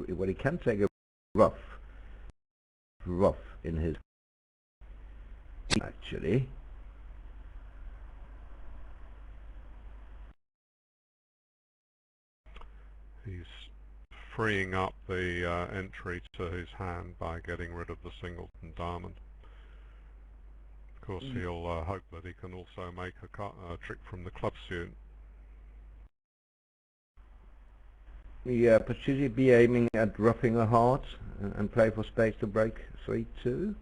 he can take a rough in his actually. He's freeing up the entry to his hand by getting rid of the singleton diamond. Of course, he'll hope that he can also make a trick from the club suit. Yeah, but should he be aiming at roughing a heart and play for spades to break 3-2?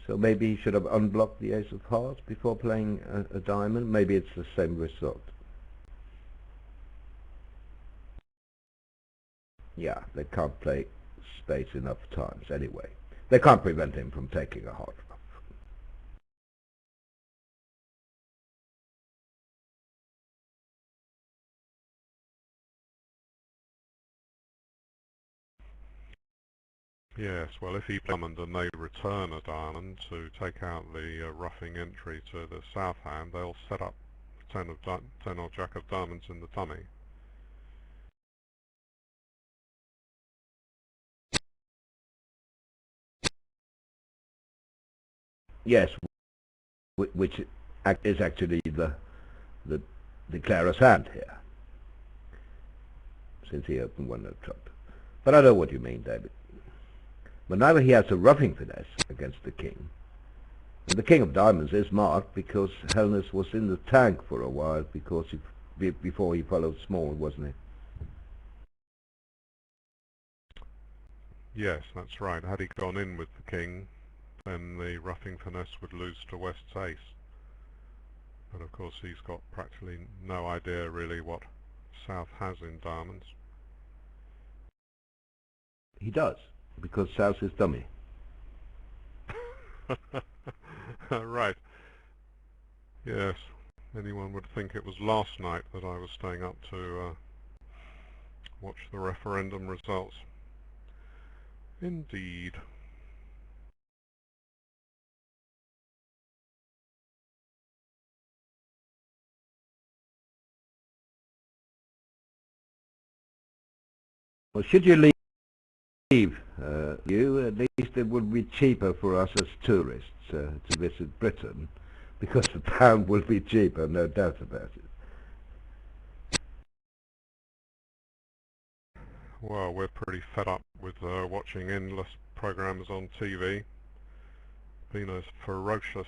So maybe he should have unblocked the ace of hearts before playing a diamond. Maybe it's the same result. Yeah, they can't play spades enough times anyway. They can't prevent him from taking a heart rough. Yes, well, if he plays diamond and they return a diamond to take out the roughing entry to the south hand, they'll set up 10 or jack of diamonds in the dummy. Yes, which is actually the declarer's hand here, since he opened one no trump. But I know what you mean, David. But now he has a roughing finesse against the king. And the king of diamonds is marked because Helness was in the tank for a while because before he followed small, wasn't he? Yes, that's right. Had he gone in with the king, then the roughing finesse would lose to West's ace. But of course he's got practically no idea really what South has in diamonds. He does, because South is dummy. Right. Yes, anyone would think it was last night that I was staying up to watch the referendum results. Indeed. Well, should you leave, at least it would be cheaper for us as tourists to visit Britain, because the pound will be cheaper, no doubt about it. Well, we're pretty fed up with watching endless programs on TV. Been a ferocious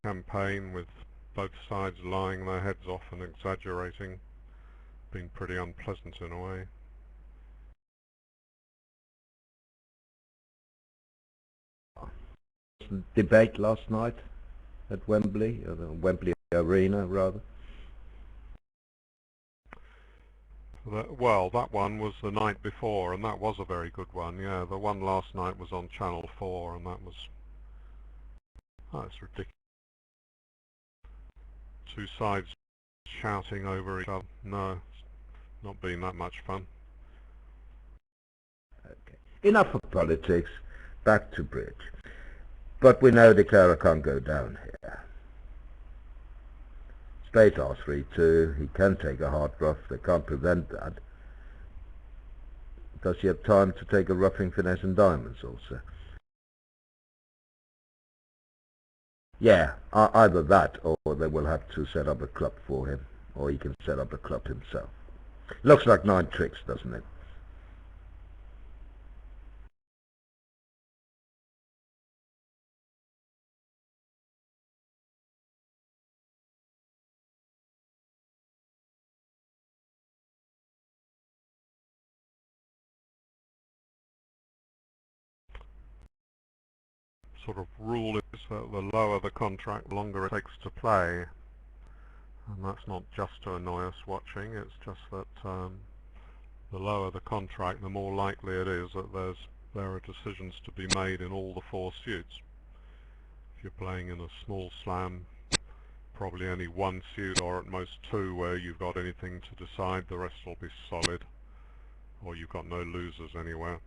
campaign with both sides lying their heads off and exaggerating. Been pretty unpleasant in a way. Debate last night at Wembley, or the Wembley Arena rather. Well, that one was the night before, and that was a very good one. Yeah, the one last night was on Channel 4, and that was... Oh, it's ridiculous. Two sides shouting over each other. No, it's not been that much fun. Okay. Enough of politics. Back to bridge. But we know declarer can't go down here. Spades R3-2, he can take a hard rough, they can't prevent that. Does he have time to take a roughing finesse and diamonds also? Yeah, either that or they will have to set up a club for him, or he can set up a club himself. Looks like 9 tricks, doesn't it? Sort of rule is that the lower the contract, the longer it takes to play. And that's not just to annoy us watching, it's just that the lower the contract, the more likely it is that there are decisions to be made in all the 4 suits. If you're playing in a small slam, probably only 1 suit or at most 2 where you've got anything to decide, the rest will be solid, or you've got no losers anywhere.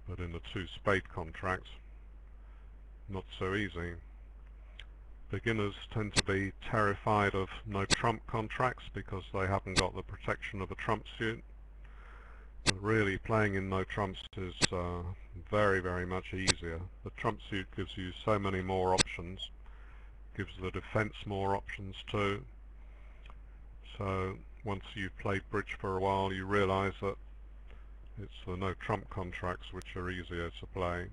But in the 2 spade contracts, not so easy. Beginners tend to be terrified of no trump contracts because they haven't got the protection of a trump suit. But really, playing in no trumps is very, very much easier. The trump suit gives you so many more options, gives the defense more options too. So once you've played bridge for a while, you realize that it's the no trump contracts which are easier to play.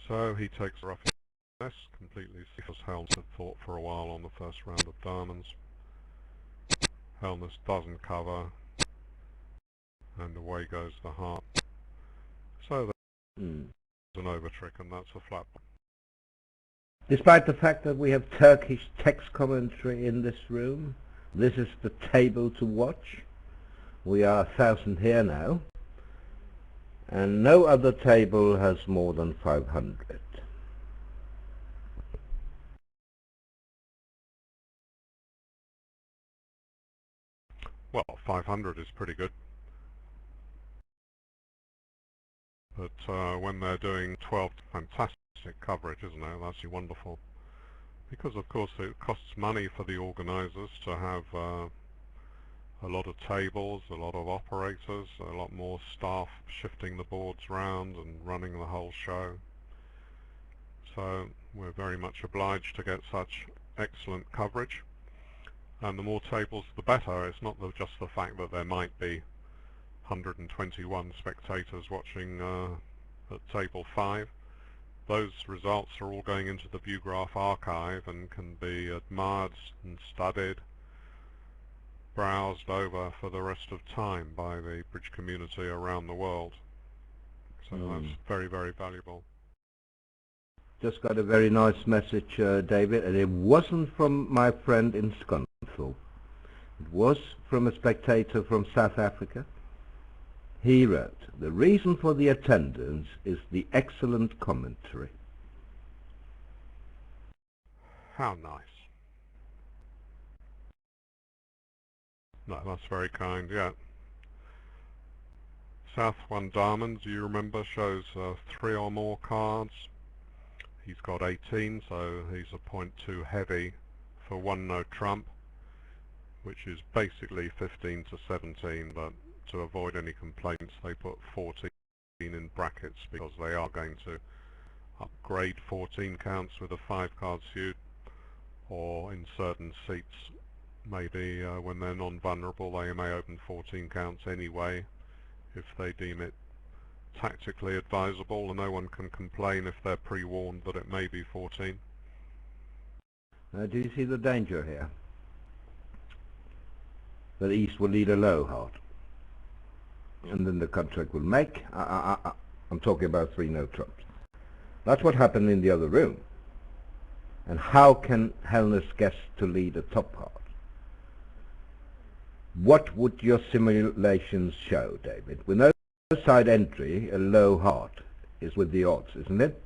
So he takes a roughing finesse, completely as Helms had thought for a while on the first round of diamonds. Helms doesn't cover, and away goes the heart. So there's an over trick, and that's a flat. Despite the fact that we have Turkish text commentary in this room, this is the table to watch. We are 1,000 here now, and no other table has more than 500. Well, 500 is pretty good. But when they're doing 12, fantastic coverage, isn't it? That's wonderful. Because of course it costs money for the organisers to have a lot of tables, a lot of operators, a lot more staff shifting the boards round and running the whole show. So we're very much obliged to get such excellent coverage. And the more tables the better. It's not just the fact that there might be 121 spectators watching at table 5. Those results are all going into the ViewGraph archive and can be admired and studied, browsed over for the rest of time by the bridge community around the world. So that's very, very valuable. Just got a very nice message, David, and it wasn't from my friend in Scunthorpe. It was from a spectator from South Africa. He wrote, "The reason for the attendance is the excellent commentary." How nice. No, that's very kind, yeah. South 1 Diamonds, you remember, shows 3 or more cards. He's got 18, so he's a point too heavy for 1 no trump, which is basically 15 to 17, but to avoid any complaints they put 14 in brackets because they are going to upgrade 14 counts with a 5-card suit, or in certain seats maybe when they're non-vulnerable they may open 14 counts anyway if they deem it tactically advisable, and no one can complain if they're pre-warned that it may be 14. Do you see the danger here? That East will lead a low heart, and then the contract will make. I'm talking about 3 no trumps. That's what happened in the other room. And how can Helness guess to lead a top heart? What would your simulations show, David? With no side entry, a low heart is with the odds, isn't it?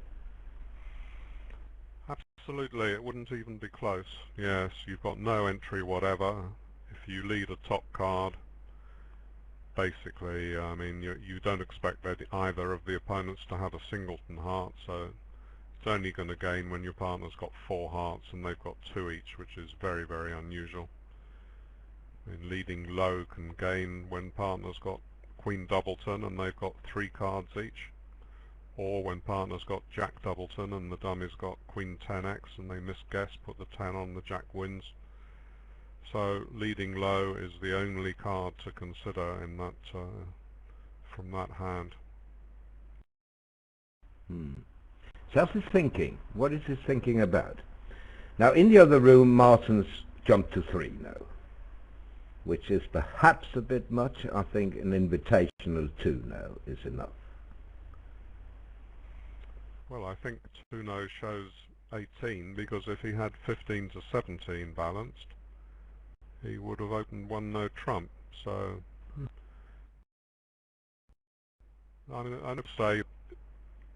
Absolutely, it wouldn't even be close. Yes, you've got no entry whatever. If you lead a top card, basically, I mean, you don't expect either of the opponents to have a singleton heart, so it's only going to gain when your partner's got 4 hearts and they've got 2 each, which is very, very unusual. I mean, leading low can gain when partner's got Queen Doubleton and they've got 3 cards each, or when partner's got Jack Doubleton and the dummy's got Queen 10x and they misguess, put the 10 on, the Jack wins. So leading low is the only card to consider in that from that hand. Self is thinking. What is he thinking about? Now in the other room Martin's jumped to 3 now, which is perhaps a bit much. I think an invitational 2 now is enough. Well, I think 2 no shows 18, because if he had 15 to 17 balanced, he would have opened 1 no trump. So I mean, I'd say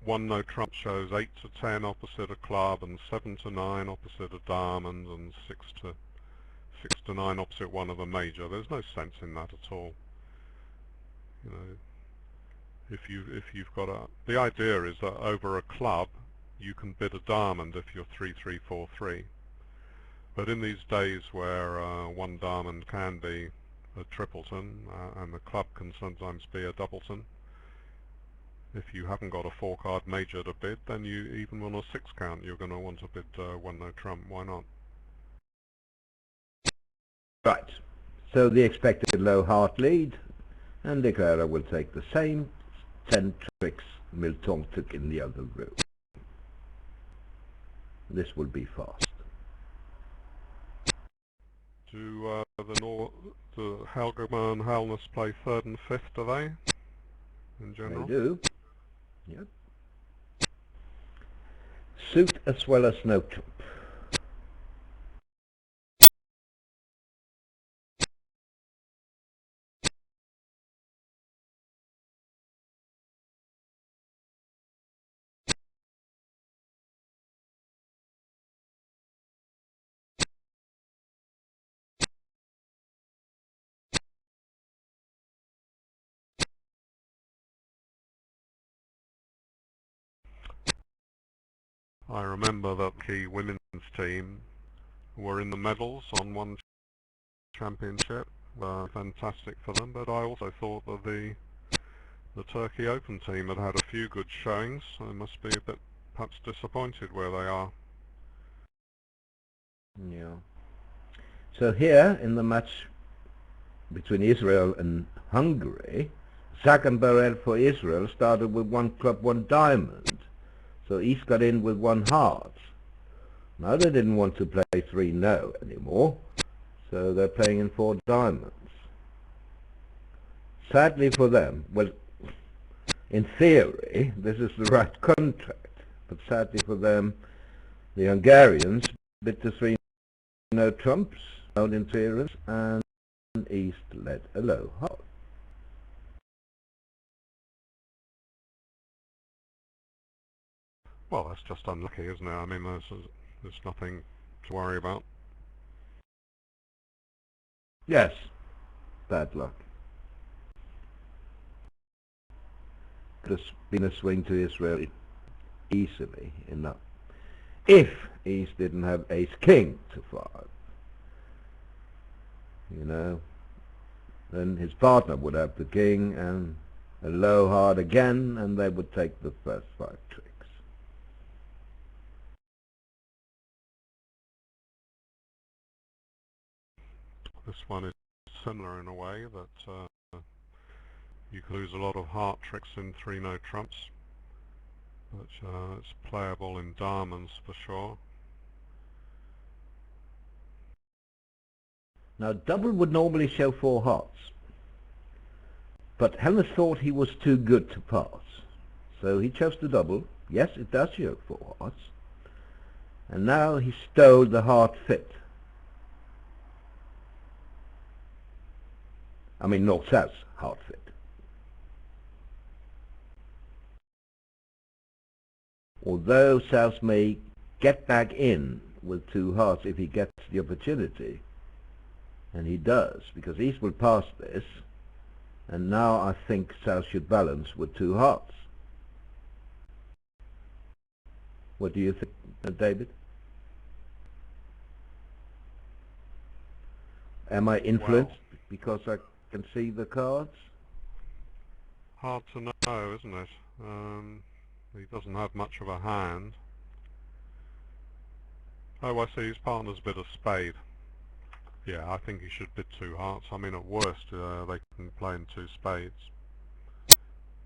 1 no trump shows 8 to 10 opposite a club, and 7 to 9 opposite a diamond, and 6 to 9 opposite one of a major. There's no sense in that at all. You know, if you've got the idea is that over a club you can bid a diamond if you're 3-3-4-3. But in these days where one diamond can be a tripleton and the club can sometimes be a doubleton, if you haven't got a 4-card major to bid, then you, even on a 6 count, you're going to want to bid 1 no trump. Why not? Right. So the expected low heart lead, and declarer will take the same 10 tricks Milton took in the other room. This will be fast. Do the Helgeman and Halness play 3rd and 5th, do they? In general? They do. Yep. Suit as well as no trump. I remember that the women's team were in the medals on one championship. Fantastic for them, but I also thought that the Turkey Open team had had a few good showings. They must be a bit perhaps disappointed where they are. Yeah. So here in the match between Israel and Hungary, second barrel for Israel started with 1 club, 1 diamond. So East got in with 1 heart. Now they didn't want to play 3-no anymore, so they're playing in 4 diamonds. Sadly for them, well, in theory, this is the right contract, but sadly for them, the Hungarians bid the 3-no trumps, no interference, and East led a low heart. Well, that's just unlucky, isn't it? I mean, there's nothing to worry about. Yes, bad luck. Could have been a swing to Israel easily enough, if East didn't have ace-king to 5. You know, then his partner would have the king and a low heart again, and they would take the first 5 tricks. This one is similar in a way that you could lose a lot of heart tricks in 3-no trumps, but it's playable in diamonds for sure. Now double would normally show 4 hearts, but Helmut thought he was too good to pass, so he chose the double. Yes, it does show 4 hearts, and now he stole the heart fit. I mean north-south heart fit. Although South may get back in with 2 hearts if he gets the opportunity, and he does, because East will pass this, and now I think South should balance with 2 hearts. What do you think, David? Am I influenced because I can see the cards? Hard to know, isn't it? He doesn't have much of a hand. Oh, I see, his partner's bid a spade. Yeah, I think he should bid 2 hearts. I mean, at worst, they can play in 2 spades.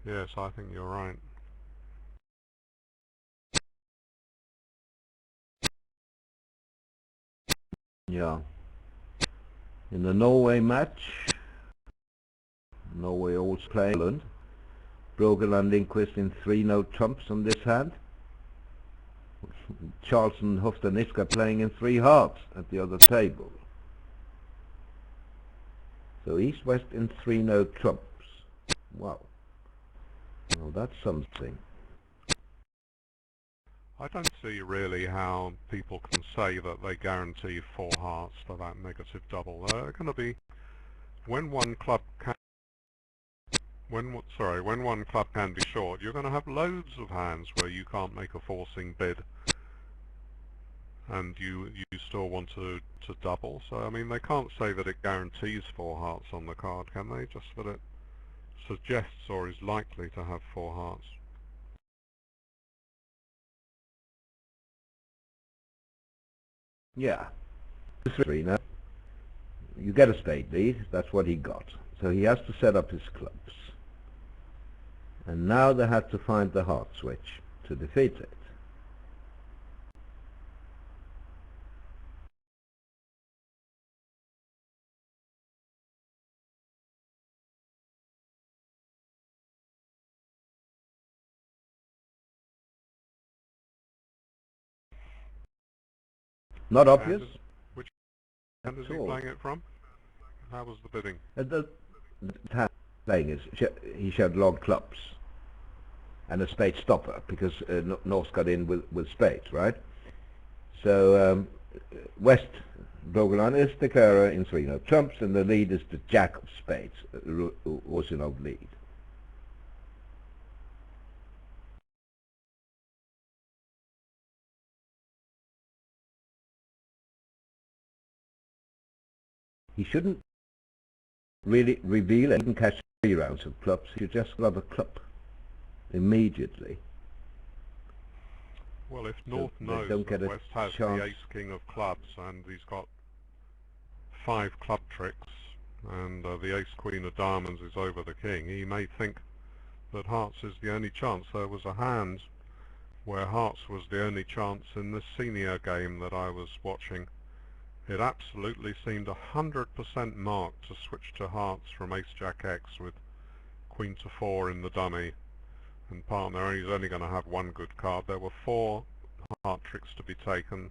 Yes, I think you're right. Yeah. In the Norway match, Norway also play England. Brogan and Lindquist in 3-no trumps on this hand. Charleston, Hofstad, Niska playing in 3 hearts at the other table. So East-West in 3-no trumps. Wow. Well, that's something. I don't see really how people can say that they guarantee 4 hearts for that negative double. They're going to be, when one club can, when one club can be short, you're going to have loads of hands where you can't make a forcing bid, and you still want to double. So I mean, they can't say that it guarantees 4 hearts on the card, can they? Just that it suggests or is likely to have 4 hearts. Yeah. 3 now. You get a spade lead, that's what he got. So he has to set up his clubs. And now they have to find the heart switch to defeat it. Not obvious. Which hand is he playing it from? How was the bidding? The playing is he showed long clubs and a spade stopper because North got in with spades, right? So West Blogelon is declarer in 3-0 trumps, and the lead is the jack of spades, Rosinov lead. He shouldn't really reveal it. He can catch 3 rounds of clubs. He should just grab a club immediately. Well, if North knows that West has the ace-king of clubs and he's got 5 club tricks and the ace-queen of diamonds is over the king, he may think that hearts is the only chance. There was a hand where hearts was the only chance in this senior game that I was watching. It absolutely seemed 100% marked to switch to hearts from ace-jack X with queen to 4 in the dummy. And partner, he's only going to have 1 good card. There were 4 heart tricks to be taken.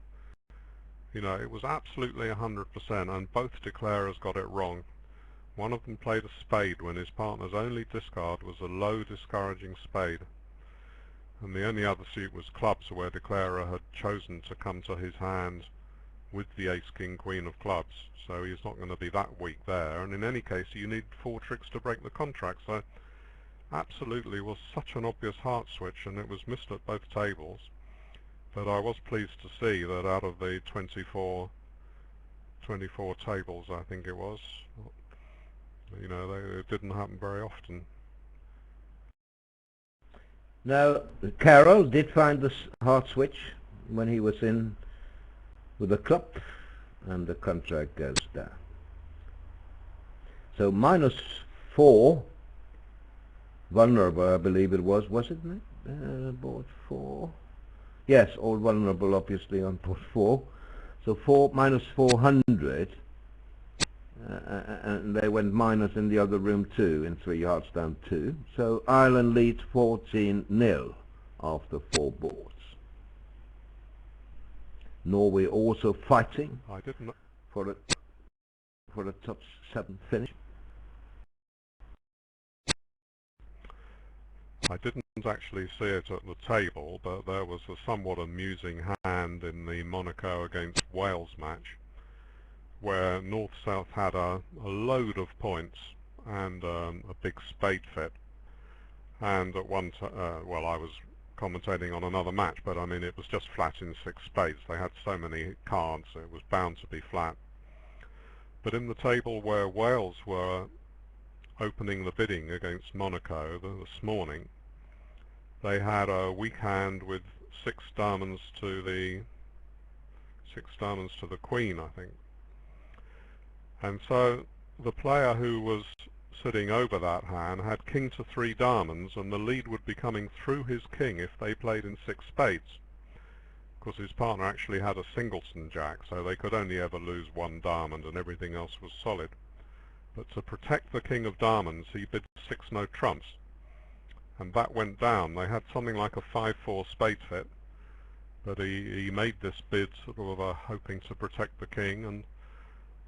You know, it was absolutely 100%, and both declarers got it wrong. One of them played a spade when his partner's only discard was a low discouraging spade. And the only other suit was clubs, where declarer had chosen to come to his hand with the ace-king-queen of clubs. So he's not going to be that weak there. And in any case, you need 4 tricks to break the contract. So absolutely was such an obvious heart switch, and it was missed at both tables. But I was pleased to see that out of the 24 tables, I think it was, you know, it didn't happen very often. Now, Carroll did find this heart switch when he was in with a club, and the contract goes down. So -4, vulnerable, I believe it was it? Board 4. Yes, all vulnerable, obviously, on board 4. So -400, and they went minus in the other room too, in 3 hearts down 2. So Ireland leads 14-0 after 4 boards. Norway also fighting for a top 7 finish. I didn't actually see it at the table, but there was a somewhat amusing hand in the Monaco against Wales match, where North-South had a load of points and a big spade fit. And at one well, I was commentating on another match, but I mean, it was just flat in 6 spades. They had so many cards, it was bound to be flat. But in the table where Wales were opening the bidding against Monaco this morning, they had a weak hand with 6 diamonds to the queen, I think. And so the player who was sitting over that hand had king to 3 diamonds, and the lead would be coming through his king if they played in 6 spades, because his partner actually had a singleton jack, so they could only ever lose 1 diamond and everything else was solid. But to protect the king of diamonds, he bid 6 no trumps, and that went down. They had something like a 5-4 spade fit, but he made this bid sort of hoping to protect the king, and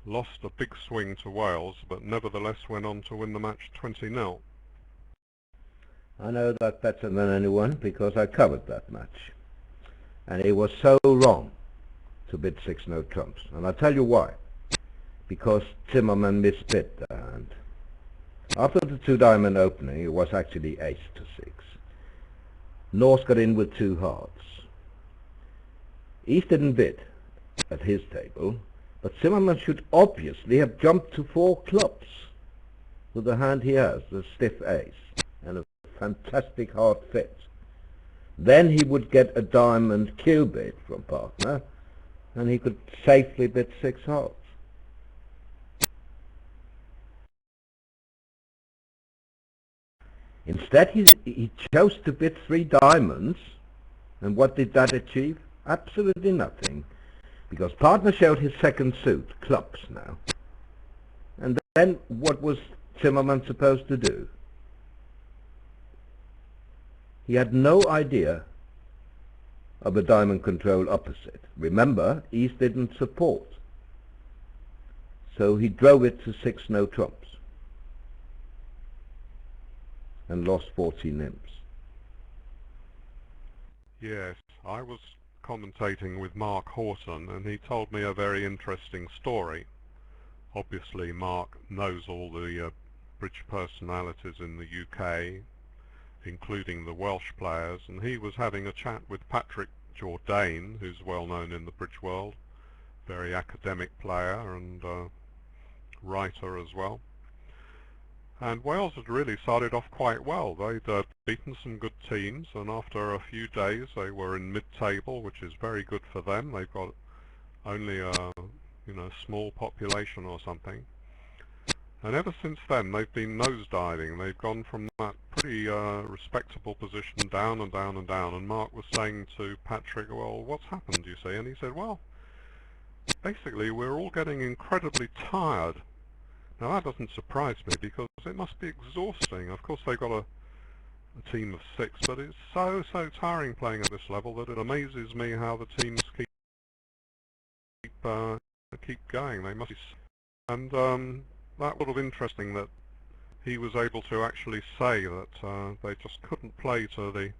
lost a big swing to Wales, but nevertheless went on to win the match 20-0. I know that better than anyone because I covered that match. And he was so wrong to bid 6-no trumps. And I'll tell you why. Because Zimmerman misbid the hand. After the 2-diamond opening, it was actually ace to 6. Norse got in with 2 hearts. East didn't bid at his table, but Zimmerman should obviously have jumped to 4 clubs with the hand he has, the stiff ace, and a fantastic hard fit. Then he would get a diamond Q bid from partner, and he could safely bid 6 hearts. Instead, he chose to bid 3 diamonds, and what did that achieve? Absolutely nothing, because partner showed his second suit, clubs now. And then what was Zimmerman supposed to do? He had no idea of a diamond control opposite. Remember, East didn't support, so he drove it to 6-no trumps and lost 14 imps. Yes, I was commentating with Mark Horton, and he told me a very interesting story. Obviously, Mark knows all the bridge personalities in the UK, including the Welsh players, and he was having a chat with Patrick Jourdain, who's well known in the bridge world, very academic player and writer as well. And Wales had really started off quite well. They'd beaten some good teams, and after a few days they were in mid-table, which is very good for them. They've got only a small population or something. And ever since then they've been nosediving. They've gone from that pretty respectable position down and down and down. And Mark was saying to Patrick, well, what's happened, you see? And he said, well, basically we're all getting incredibly tired. Now that doesn't surprise me, because it must be exhausting. Of course they've got a team of 6, but it's so tiring playing at this level that it amazes me how the teams keep going. They must be, and that was interesting that he was able to actually say that they just couldn't play to the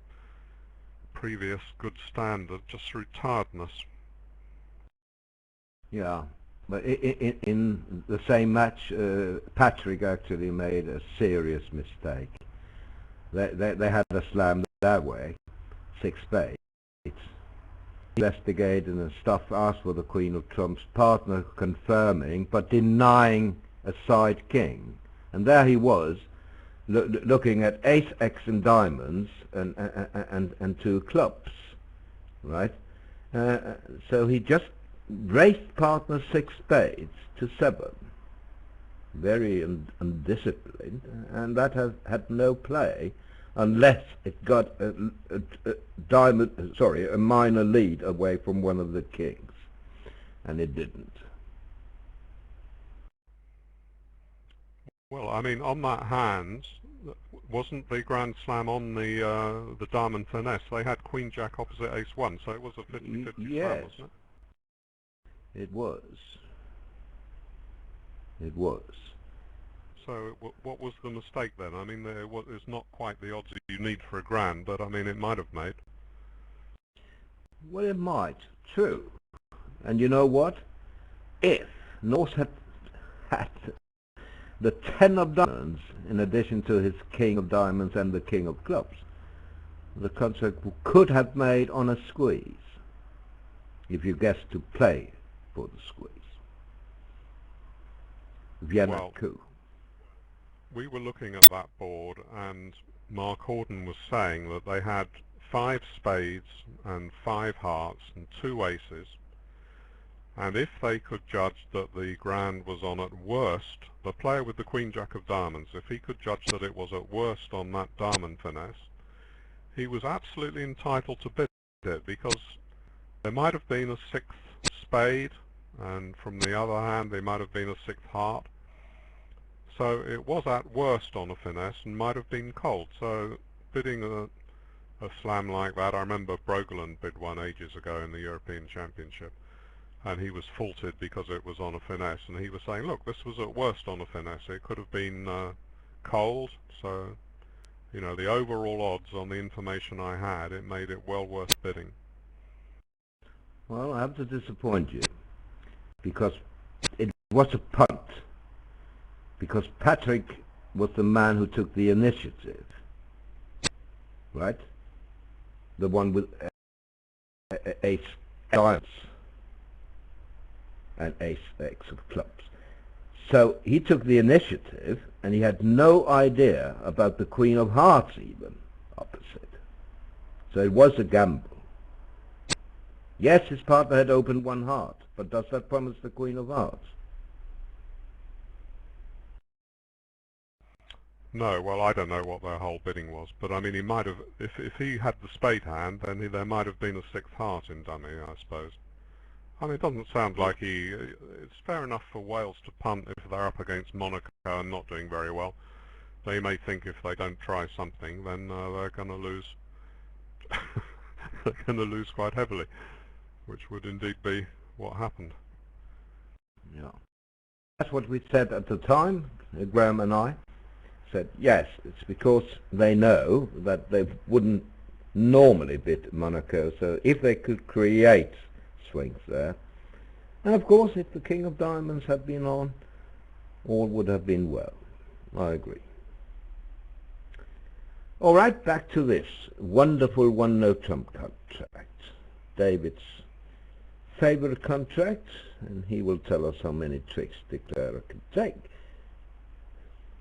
previous good standard just through tiredness. Yeah. But in the same match, Patrick actually made a serious mistake. They had a slam that way, 6 spades. Investigated and stuff, asked for the Queen of Trumps, partner confirming, but denying a side king. And there he was, looking at ace, X and diamonds and 2 clubs, right? So he just raised partner 6 spades to 7, very undisciplined, and that had no play unless it got a minor lead away from one of the kings, and it didn't. Well, I mean, on that hand, wasn't the Grand Slam on the diamond finesse? They had Queen Jack opposite Ace 1, so it was a 50-50 slam, wasn't it? It was. It was. So what was the mistake then? I mean, it's not quite the odds you need for a grand, but I mean, it might have made. Well, it might. True. And you know what? If Norse had the 10 of diamonds in addition to his king of diamonds and the king of clubs, the contract could have made on a squeeze, if you guess to play for the squeeze. Vienna Well, coup. we were looking at that board, and Mark Horton was saying that they had 5 spades and 5 hearts and 2 aces, and if they could judge that the grand was on at worst, the player with the Queen Jack of diamonds, if he could judge that it was at worst on that diamond finesse, he was absolutely entitled to bid it, because there might have been a 6th spade, and from the other hand there might have been a 6th heart. So it was at worst on a finesse and might have been cold. So bidding a slam like that, I remember Brogeland bid one ages ago in the European Championship, and he was faulted because it was on a finesse, and he was saying, look, this was at worst on a finesse. It could have been cold, so the overall odds on the information I had, it made it well worth bidding. Well, I have to disappoint you, because it was a punt, because Patrick was the man who took the initiative, right? The one with ace diamonds and ace X of clubs. So he took the initiative, and he had no idea about the Queen of Hearts even opposite. So it was a gamble. Yes, his partner had opened one heart, but does that promise the Queen of Hearts? No, well, I don't know what their whole bidding was, but I mean, he might have, if he had the spade hand, then there might have been a sixth heart in dummy, I suppose. I mean, it doesn't sound like it's fair enough for Wales to punt if they're up against Monaco and not doing very well. They may think if they don't try something, then they're going to lose. They're going to lose quite heavily, which would indeed be what happened. Yeah. That's what we said at the time, Graham and I said, yes, it's because they know that they wouldn't normally bid Monaco, so if they could create swings there, and of course if the King of Diamonds had been on, all would have been well. I agree. All right, back to this wonderful one-note trump contract, David's favorite contract, and he will tell us how many tricks declarer can take.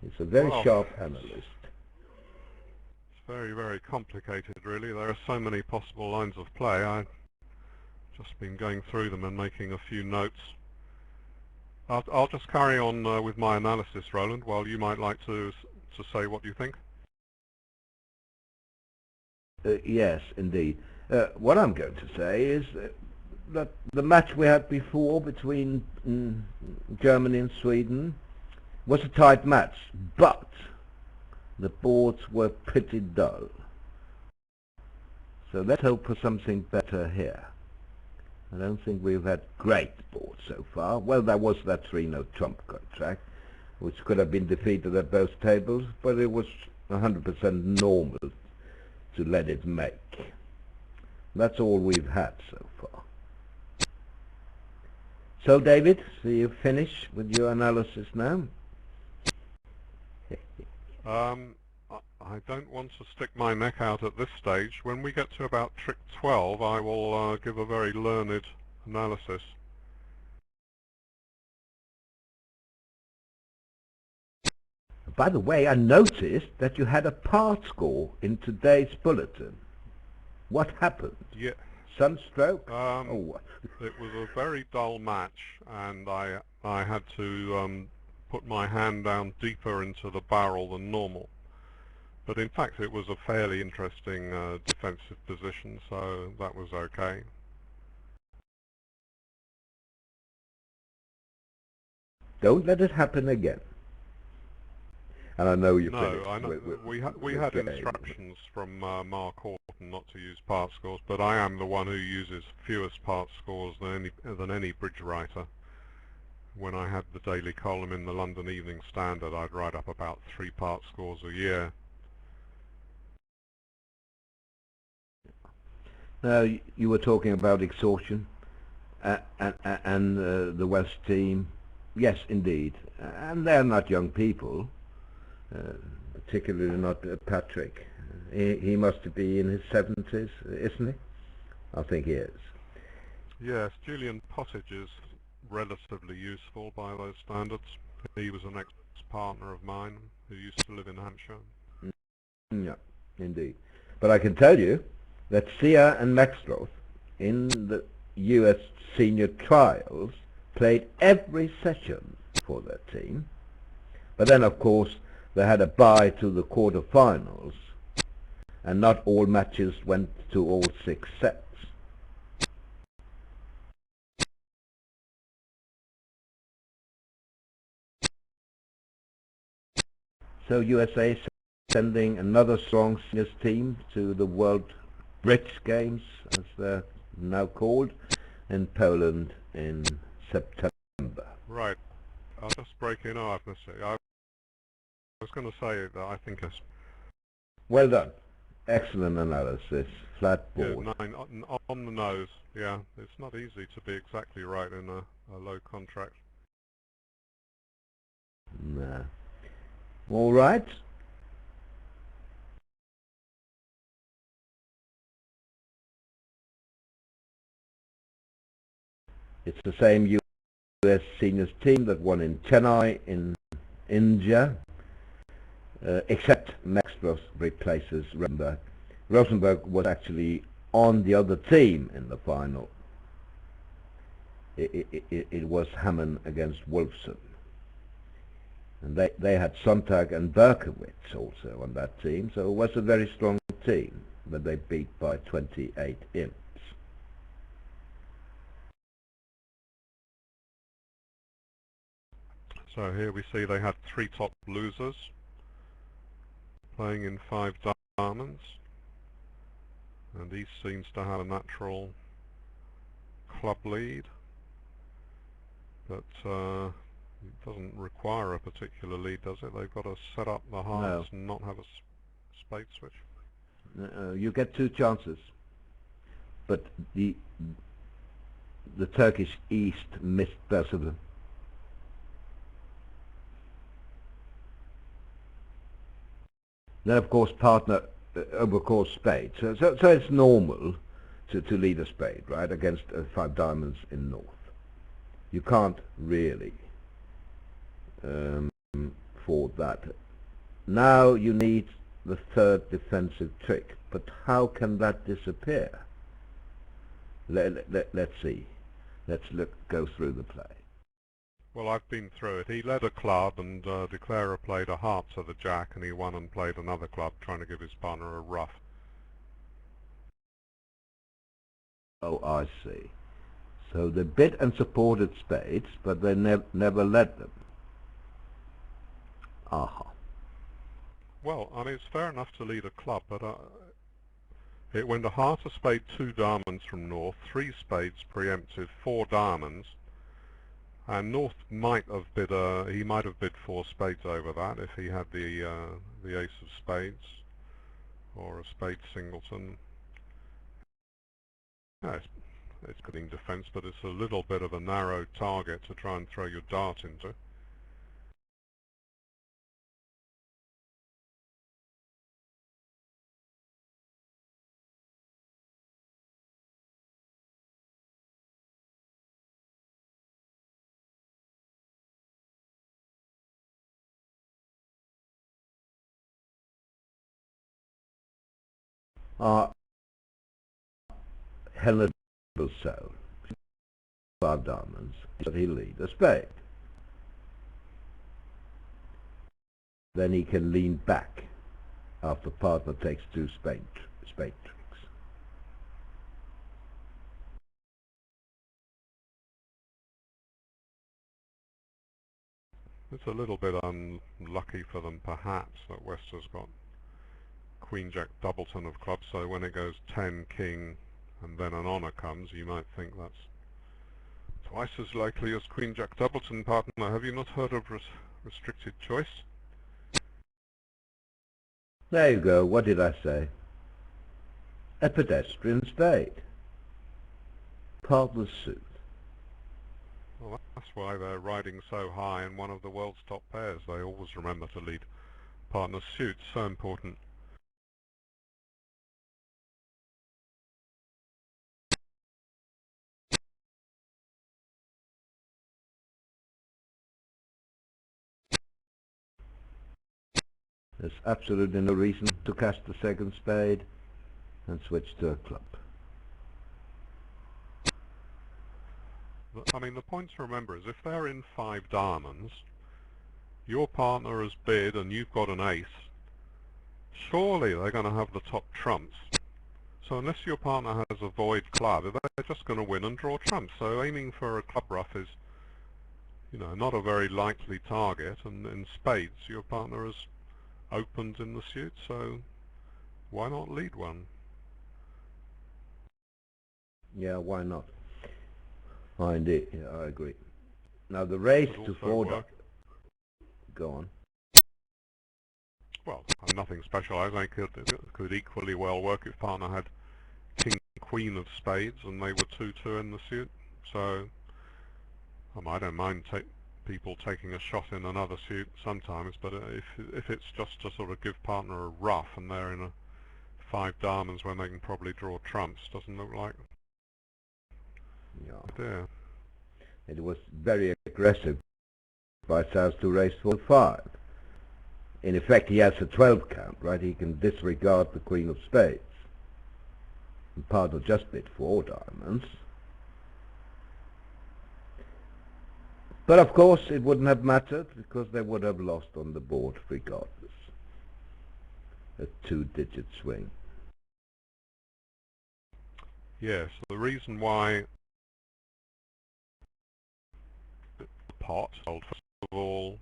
He's a very sharp analyst. It's very, very complicated, really. There are so many possible lines of play. I've just been going through them and making a few notes. I'll just carry on with my analysis, Roland, while you might like to say what you think. Yes, indeed. What I'm going to say is that the match we had before between Germany and Sweden was a tight match, but the boards were pretty dull. So let's hope for something better here. I don't think we've had great boards so far. Well, there was that 3-note trump contract, which could have been defeated at both tables, but it was 100% normal to let it make. That's all we've had so far. So, David, so you finish with your analysis now? I don't want to stick my neck out at this stage. When we get to about trick 12, I will give a very learned analysis. By the way, I noticed that you had a part score in today's bulletin. What happened? Yeah. Sunstroke? It was a very dull match, and I had to put my hand down deeper into the barrel than normal. But in fact it was a fairly interesting defensive position, so that was okay. Don't let it happen again. And I know you No, I know. We had instructions from Mark Horton not to use part scores, but I am the one who uses fewest part scores than any bridge writer. When I had the daily column in the London Evening Standard, I'd write up about 3 part scores a year. You were talking about exhaustion and the West team. Yes, indeed. And they're not young people, particularly not Patrick. He must be in his 70s, isn't he? I think he is. Yes, Julian Pottage is relatively useful by those standards. He was an ex-partner of mine who used to live in Hampshire. Yeah, indeed. But I can tell you that Sia and Maxroth in the US senior trials played every session for their team. But then, of course, they had a bye to the quarterfinals, and not all matches went to all 6 sets. So USA sending another strong seniors team to the World Bridge Games, as they're now called, in Poland in September. Right. I'll just break in. I was going to say that I think it's... Well done. Excellent analysis. Flat board. Yeah, 9 on the nose. Yeah, it's not easy to be exactly right in a low contract. Nah. All right. It's the same US seniors team that won in Chennai in India, except Max replaces Rosenberg. Rosenberg was actually on the other team in the final. It was Hammond against Wolfson. And they had Sontag and Berkowitz also on that team, so it was a very strong team, but they beat by 28 imps. So here we see they had 3 top losers playing in 5 diamonds, and East seems to have a natural club lead, but it doesn't require a particular lead, does it? They've got to set up the hearts and not have a spade switch. You get 2 chances, but the Turkish East missed both of them. Then of course partner overcalls spade, so it's normal to lead a spade, right, against 5 diamonds in North. You can't really afford that. Now you need the 3rd defensive trick, but how can that disappear? Let's see. Let's go through the play. Well, I've been through it. He led a club, and Declarer played a heart to the jack, and he won and played another club, trying to give his partner a ruff. Oh, I see. So they bid and supported spades, but they never led them. Aha. Well, I mean, it's fair enough to lead a club, but it went a heart, a spade, 2 diamonds from North, 3 spades preempted, 4 diamonds, and North might have bid he might have bid 4 spades over that if he had the ace of spades or a spade singleton. Yeah, it's getting defence, but it's a little bit of a narrow target to try and throw your dart into. Helen will sell 5 diamonds, but he'll lead a spade. Then he can lean back after partner takes 2 spade tricks. It's a little bit unlucky for them, perhaps, that West has got Queen Jack Doubleton of clubs, so when it goes 10 King and then an honour comes, you might think that's twice as likely as Queen Jack Doubleton, partner. Have you not heard of restricted choice? There you go. What did I say? A pedestrian spade. Partner's suit. Well, that's why they're riding so high in one of the world's top pairs. They always remember to lead partner's suit. So important. There's absolutely no reason to cast the 2nd spade and switch to a club. I mean, the point to remember is if they're in 5 diamonds, your partner has bid and you've got an ace, surely they're going to have the top trumps. So unless your partner has a void club, they're just going to win and draw trumps. So aiming for a club ruff is, you know, not a very likely target. And in spades, your partner has opened in the suit, so why not lead one? Yeah, why not? Oh, indeed. Yeah, I agree. Now the race to 4 go on. Well, nothing special. I think it could equally well work if partner had King queen of spades and they were 2-2 in the suit. So I don't mind people taking a shot in another suit sometimes, but if it's just to sort of give partner a rough and they're in a 5 diamonds when they can probably draw trumps, doesn't look like. Yeah. Dear. It was very aggressive by South to raise 4-5. In effect, he has a 12 count, right? He can disregard the queen of spades. And partner just bid 4 diamonds. But of course, it wouldn't have mattered because they would have lost on the board regardless. A 2-digit swing. Yes, the reason why the pot told first of all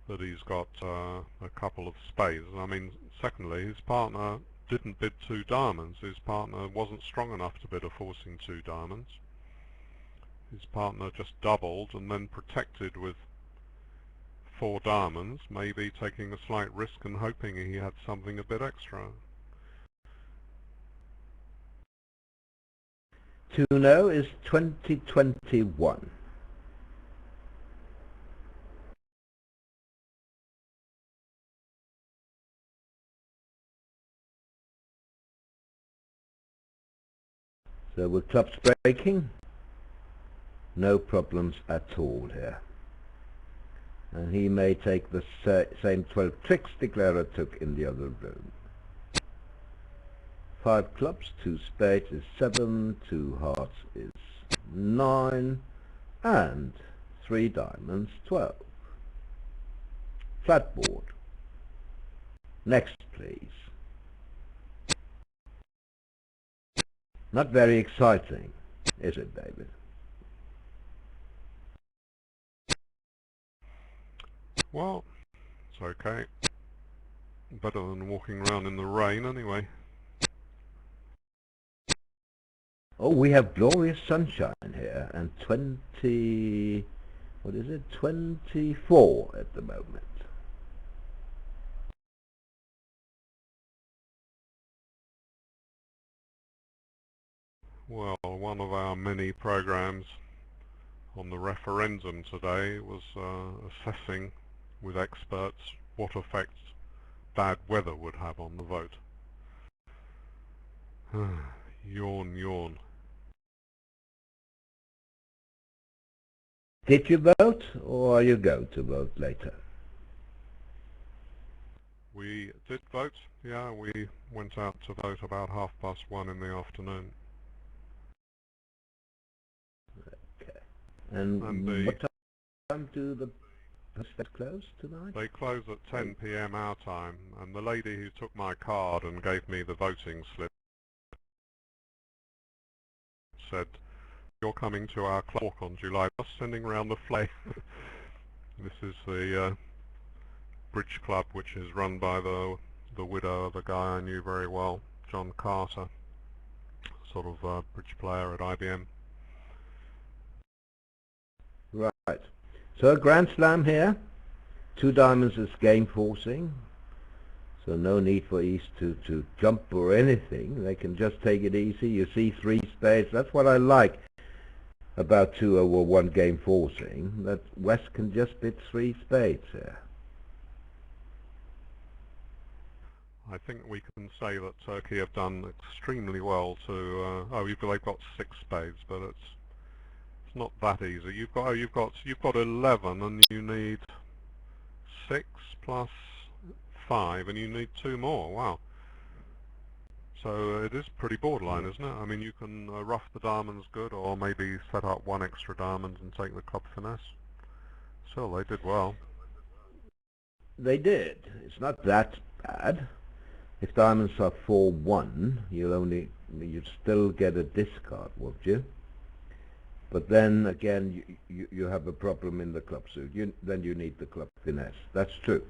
that he's got a couple of spades. I mean, secondly, his partner didn't bid 2 diamonds. His partner wasn't strong enough to bid a forcing 2 diamonds. His partner just doubled and then protected with 4 diamonds, maybe taking a slight risk and hoping he had something a bit extra. To know is 2021. So with clubs breaking, no problems at all here. And he may take the same 12 tricks declarer took in the other room. 5 clubs, 2 spades is 7, 2 hearts is 9, and 3 diamonds 12. Flat board. Next please. Not very exciting, is it, David? Well, it's okay. Better than walking around in the rain anyway. Oh, we have glorious sunshine here, and 24 at the moment. Well, one of our many programs on the referendum today was assessing with experts what effects bad weather would have on the vote. Yawn, yawn. Did you vote, or are you going to vote later? We did vote, yeah, we went out to vote about 1:30 in the afternoon. Okay. And what time do the posts close tonight? They close at 10 p.m. our time, and the lady who took my card and gave me the voting slip said, "You're coming to our club on July, just sending round the flag." This is the bridge club, which is run by the widow of a guy I knew very well, John Carter, sort of bridge player at IBM. Right. So a Grand Slam here. 2 diamonds is game forcing. So no need for East to jump or anything. They can just take it easy. You see 3 spades. That's what I like about 2/1 game forcing. That West can just bid 3 spades here. I think we can say that Turkey have done extremely well to. They've got 6 spades, but it's not that easy. You've got 11, and you need 6 plus 5, and you need 2 more. Wow. So it is pretty borderline, isn't it? I mean, you can rough the diamonds good, or maybe set up 1 extra diamond and take the club finesse. Still, they did well. They did. It's not that bad. If diamonds are 4-1, you'd still get a discard, would you? But then again, you have a problem in the club suit. Then you need the club finesse. That's true.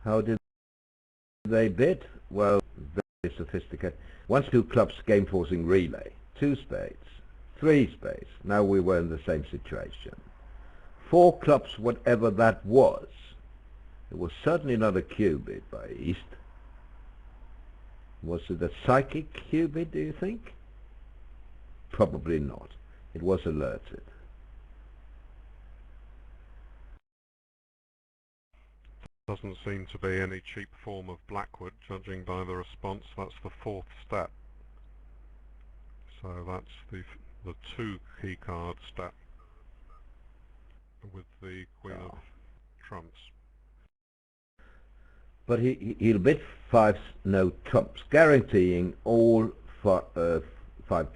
How did they bid? Well, very sophisticated. 1-2 clubs game forcing relay. 2 spades. 3 spades. Now we were in the same situation. 4 clubs, whatever that was. It was certainly not a cubit by East. Was it a psychic cubit, do you think? Probably not. It was alerted. Doesn't seem to be any cheap form of Blackwood, judging by the response. That's the 4th step. So that's the 2 key card step with the Queen of Trumps. But he'll bet 5 no trumps, guaranteeing all 5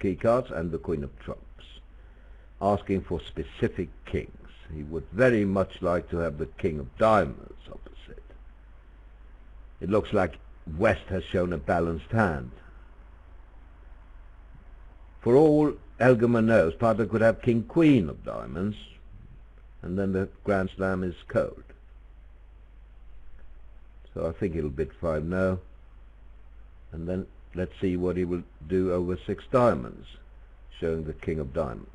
key cards and the Queen of Trumps, asking for specific kings. He would very much like to have the King of Diamonds opposite. It looks like West has shown a balanced hand. For all Elgamer knows, Partner could have King Queen of Diamonds, and then the Grand Slam is cold. So I think he'll bid 5 no, and then let's see what he will do over 6 diamonds, showing the King of Diamonds.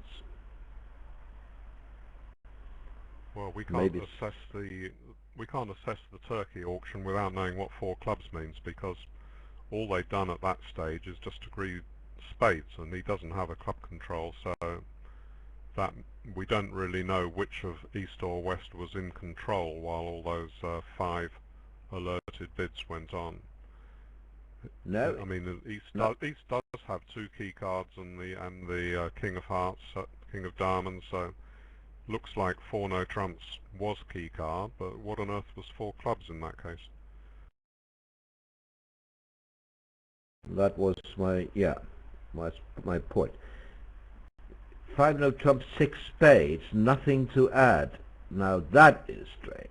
Well, we can't assess the turkey auction without knowing what 4 clubs means, because all they've done at that stage is just agree spades, and he doesn't have a club control, so that we don't really know which of East or West was in control while all those 5 alerted bids went on. No, I mean, East does have 2 key cards and the King of Hearts, King of Diamonds. So looks like 4 no trumps was key card, but what on earth was 4 clubs in that case? That was my point. 5 no trumps, 6 spades, nothing to add. Now that is strange.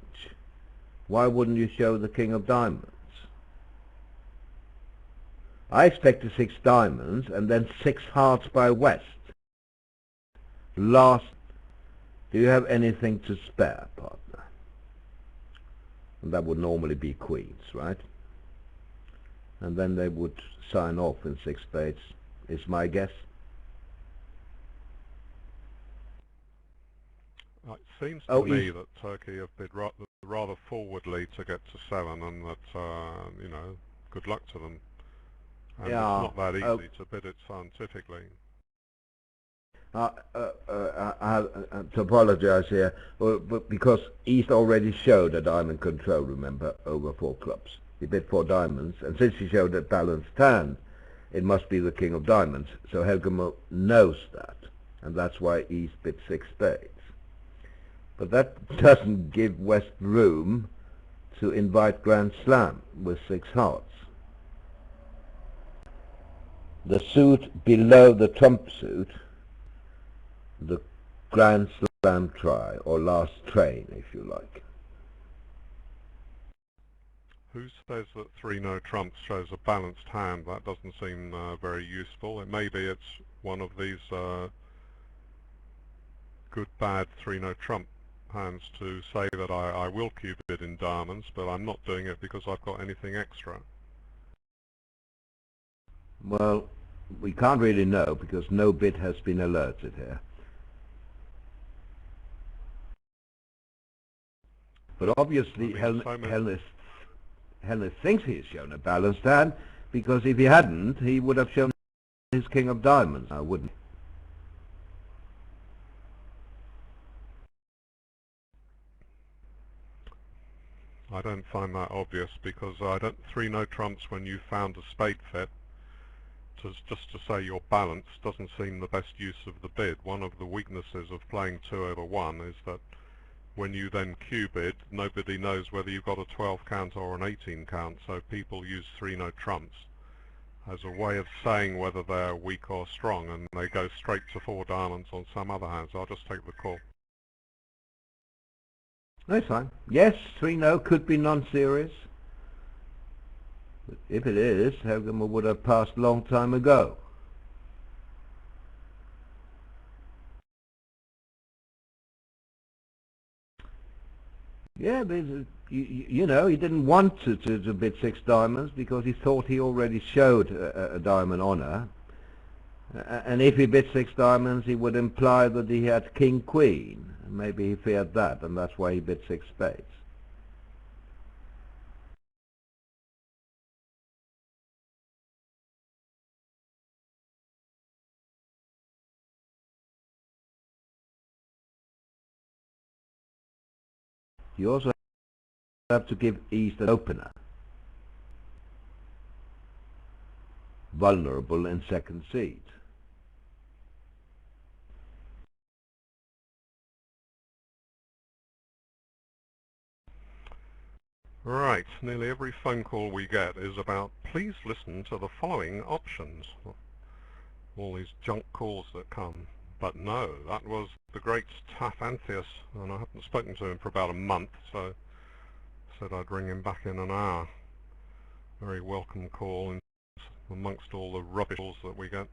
Why wouldn't you show the King of Diamonds? I expected 6 diamonds and then 6 hearts by West. Last, do you have anything to spare, partner? And that would normally be queens, right? And then they would sign off in 6 spades, is my guess. It seems to me that Turkey have bid rather forwardly to get to 7, and that, you know, good luck to them. And yeah, it's not that easy to bid it scientifically. I have to apologize here, but because East already showed a diamond control, remember, over 4 clubs. He bid 4 diamonds, and since he showed a balanced hand, it must be the King of Diamonds. So Helgemo knows that, and that's why East bid 6 spades. But that doesn't give West room to invite Grand Slam with 6 hearts. The suit below the trump suit, the Grand Slam try, or last train, if you like. Who says that 3 no trumps shows a balanced hand? That doesn't seem very useful. It maybe it's one of these good bad 3 no trump hands to say that I will cube it in diamonds, but I'm not doing it because I've got anything extra. Well, we can't really know because no bid has been alerted here. But obviously Helnes thinks he's shown a balanced hand, because if he hadn't, he would have shown his King of Diamonds now, wouldn't he? I don't find that obvious, because 3 no trumps when you found a spade fit, just to say you're balanced doesn't seem the best use of the bid. One of the weaknesses of playing 2 over 1 is that when you then cube it, nobody knows whether you've got a 12 count or an 18 count, so people use 3 no trumps as a way of saying whether they're weak or strong, and they go straight to 4 diamonds on some other hands. I'll just take the call. That's fine. Yes, 3 no could be non-serious. But if it is, Helgemer would have passed a long time ago. Yeah, but you know, he didn't want to bid 6 diamonds because he thought he already showed a diamond honor. And if he bid 6 diamonds, he would imply that he had king queen. Maybe he feared that, and that's why he bid 6 spades. You also have to give East an opener, vulnerable in second seed. Right, nearly every phone call we get is about, please listen to the following options. All these junk calls that come. But no, that was the great Taphantheus, and I haven't spoken to him for about a month, so I said I'd ring him back in an hour. Very welcome call amongst all the rubbish calls that we get.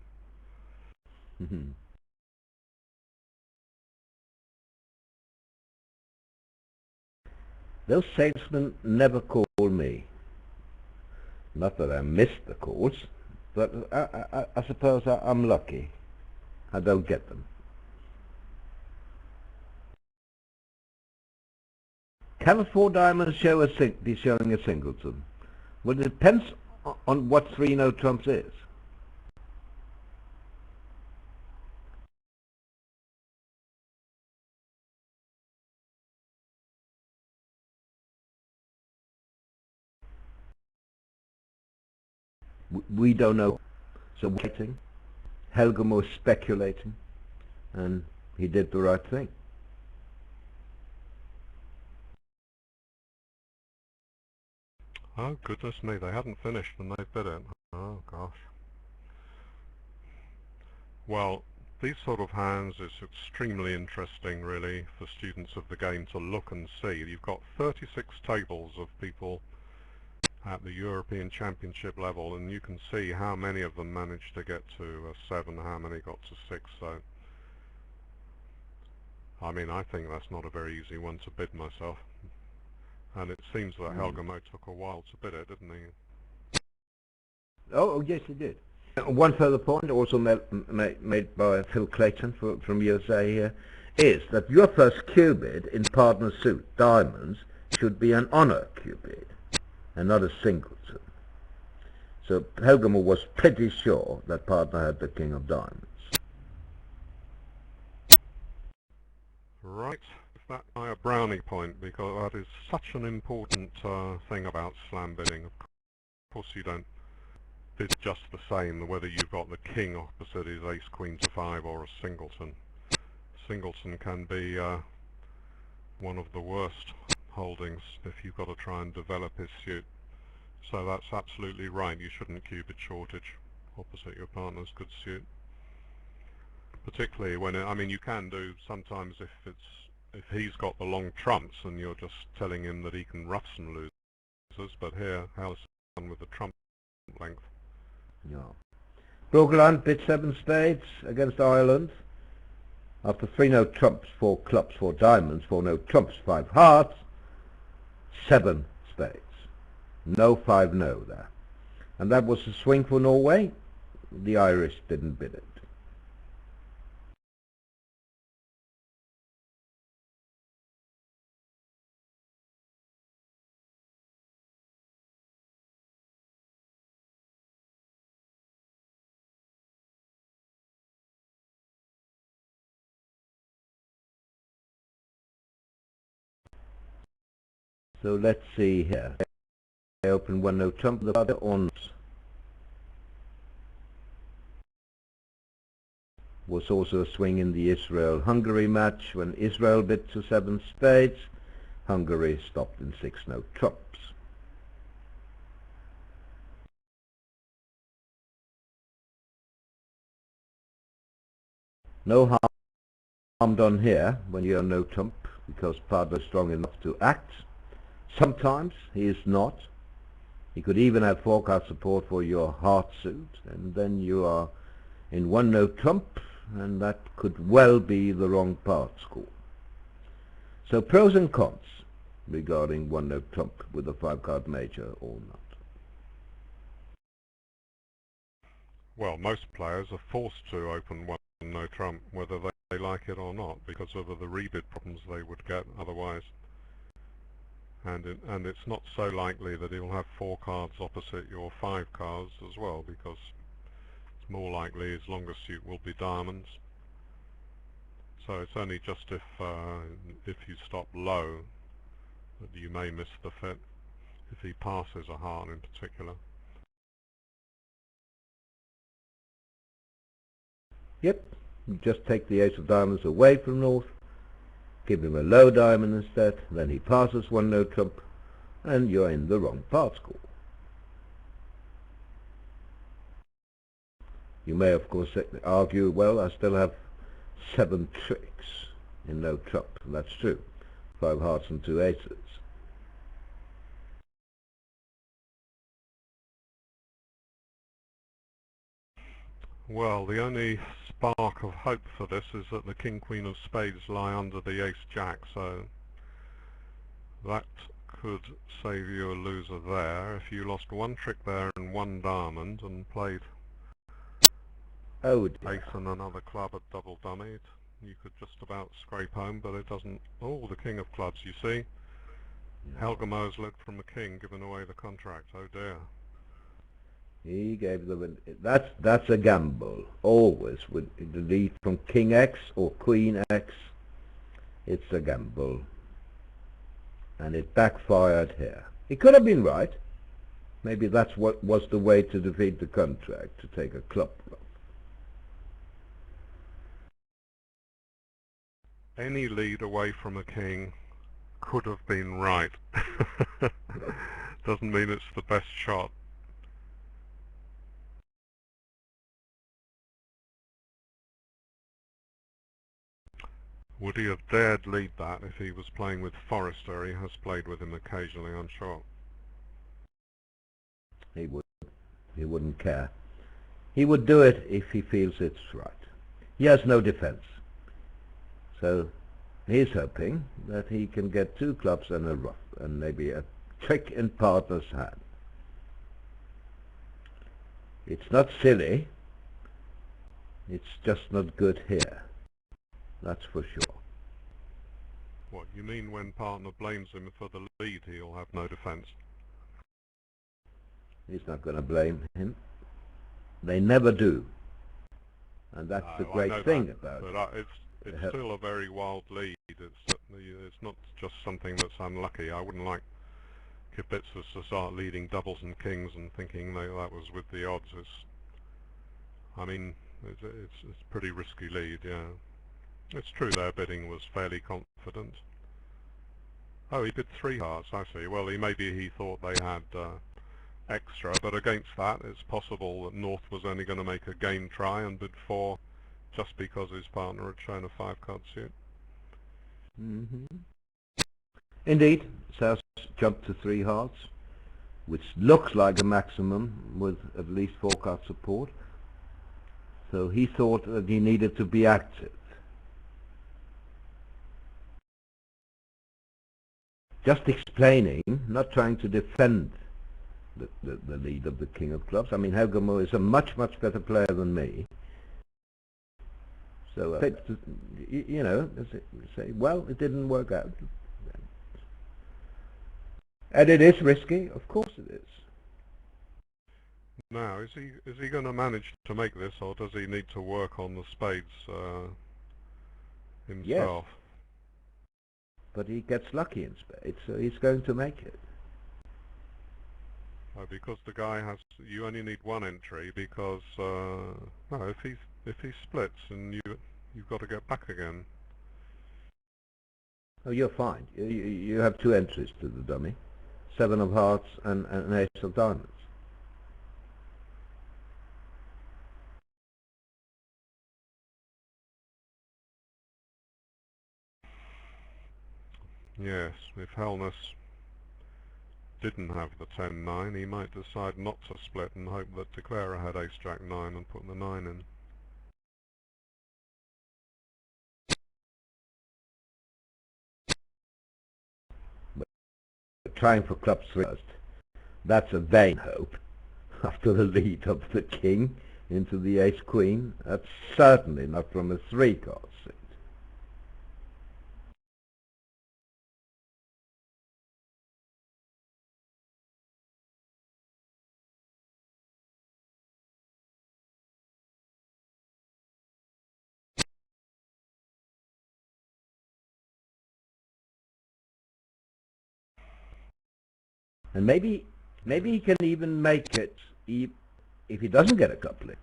Those salesmen never call me. Not that I miss the calls, but I suppose I'm lucky. I don't get them. Can a 4 diamonds be showing a singleton? Well, it depends on what 3 no trumps is. We don't know. So waiting. Helgem was speculating, and he did the right thing. Oh, goodness me, they hadn't finished and they bid it. Oh, gosh. Well, these sort of hands is extremely interesting, really, for students of the game to look and see. You've got 36 tables of people at the European Championship level, and you can see how many of them managed to get to 7, how many got to 6. So, I mean, I think that's not a very easy one to bid myself. And it seems that Helgemo took a while to bid it, didn't he? Oh, yes, he did. One further point, also made by Phil Clayton from USA here, is that your first Q bid in partner suit, diamonds, should be an honor Q bid, and not a singleton. So Helgemo was pretty sure that partner had the king of diamonds. Right, that's a brownie point, because that is such an important thing about slam bidding. Of course you don't bid just the same, whether you've got the king opposite his ace queen to 5 or a singleton. Singleton can be one of the worst holdings if you've got to try and develop his suit. So that's absolutely right, you shouldn't cubit shortage opposite your partner's good suit. Particularly when, I mean, you can do sometimes if he's got the long trumps and you're just telling him that he can ruff some losers, but here, how's done with the trump length? Yeah. Brookland bid 7 spades against Ireland. After 3 no trumps, 4 clubs, 4 diamonds, 4 no trumps, 5 hearts, 7 spades. No 5 no there. And that was a swing for Norway. The Irish didn't bid it. So let's see here. I open 1 no trump, the other on was also a swing in the Israel-Hungary match when Israel bid to 7 spades. Hungary stopped in 6 no trumps. No harm done here when you have no trump, because partner is strong enough to act. Sometimes he is not. He could even have 4-card support for your heart suit, and then you are in 1 no trump, and that could well be the wrong part score. So pros and cons regarding 1 no trump with a 5-card major or not. Well, most players are forced to open one no trump, whether they like it or not, because of the rebid problems they would get otherwise. And it's not so likely that he'll have 4 cards opposite your 5 cards as well, because it's more likely his longest suit will be diamonds. So it's only just if you stop low that you may miss the fit, if he passes a heart in particular. Yep, you just take the ace of diamonds away from North, give him a low diamond instead, then he passes one no trump, and you're in the wrong part score. You may of course argue, well, I still have 7 tricks in no trump, and that's true. 5 hearts and 2 aces. Well, the only spark of hope for this is that the King Queen of Spades lie under the Ace Jack, so that could save you a loser there. If you lost 1 trick there and 1 diamond and played ace and another club at double dummy, you could just about scrape home, but it doesn't. Oh, the King of Clubs, you see. Yeah. Helge Moslid from the King giving away the contract. Oh dear. He gave them that's a gamble. Always with the lead from King X or Queen X, it's a gamble. And it backfired here. He could have been right. Maybe that's what was the way to defeat the contract, to take a club bluff. Any lead away from a king could have been right. Doesn't mean it's the best shot. Would he have dared lead that if he was playing with Forrester? He has played with him occasionally, I'm sure. He would. He wouldn't care. He would do it if he feels it's right. He has no defense. So he's hoping that he can get 2 clubs and a ruff, and maybe a trick in partner's hand. It's not silly. It's just not good here. That's for sure. What, you mean when partner blames him for the lead, he'll have no defense? He's not going to blame him. They never do. And that's the great thing about it. But it's still a very wild lead. It's not just something that's unlucky. I wouldn't like Kibitsis to start leading doubles and kings and thinking that was with the odds. It's a pretty risky lead, yeah. It's true their bidding was fairly confident. Oh, he bid 3 hearts, I see. Well, maybe he thought they had extra, but against that it's possible that North was only going to make a game try and bid 4 just because his partner had shown a 5-card suit. Indeed, South jumped to 3 hearts, which looks like a maximum with at least 4-card support. So he thought that he needed to be active. Just explaining, not trying to defend the lead of the King of Clubs. I mean, Helge Mo is a much better player than me. So, you know, say, well, it didn't work out. And it is risky, of course it is. Now, is he going to manage to make this, or does he need to work on the spades himself? Yes. But he gets lucky in spades, so he's going to make it. Oh, because the guy has, you only need 1 entry, because no, if he splits and you've got to get back again. Oh, you're fine. You have 2 entries to the dummy, 7 of hearts and an ace of diamonds. Yes, if Helness didn't have the 10-9, he might decide not to split and hope that Declarer had ace-jack-9 and put the 9 in. But trying for clubs first, that's a vain hope after the lead of the king. into the ace-queen. That's certainly not from a 3-card seat. And maybe he can even make it if he doesn't get a coupling.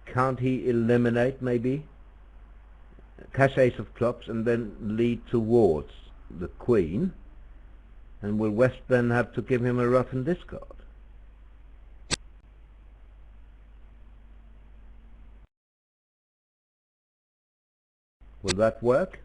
Can't he eliminate maybe cash ace of clubs and then lead towards the queen? And will West then have to give him a rough and discard? Will that work?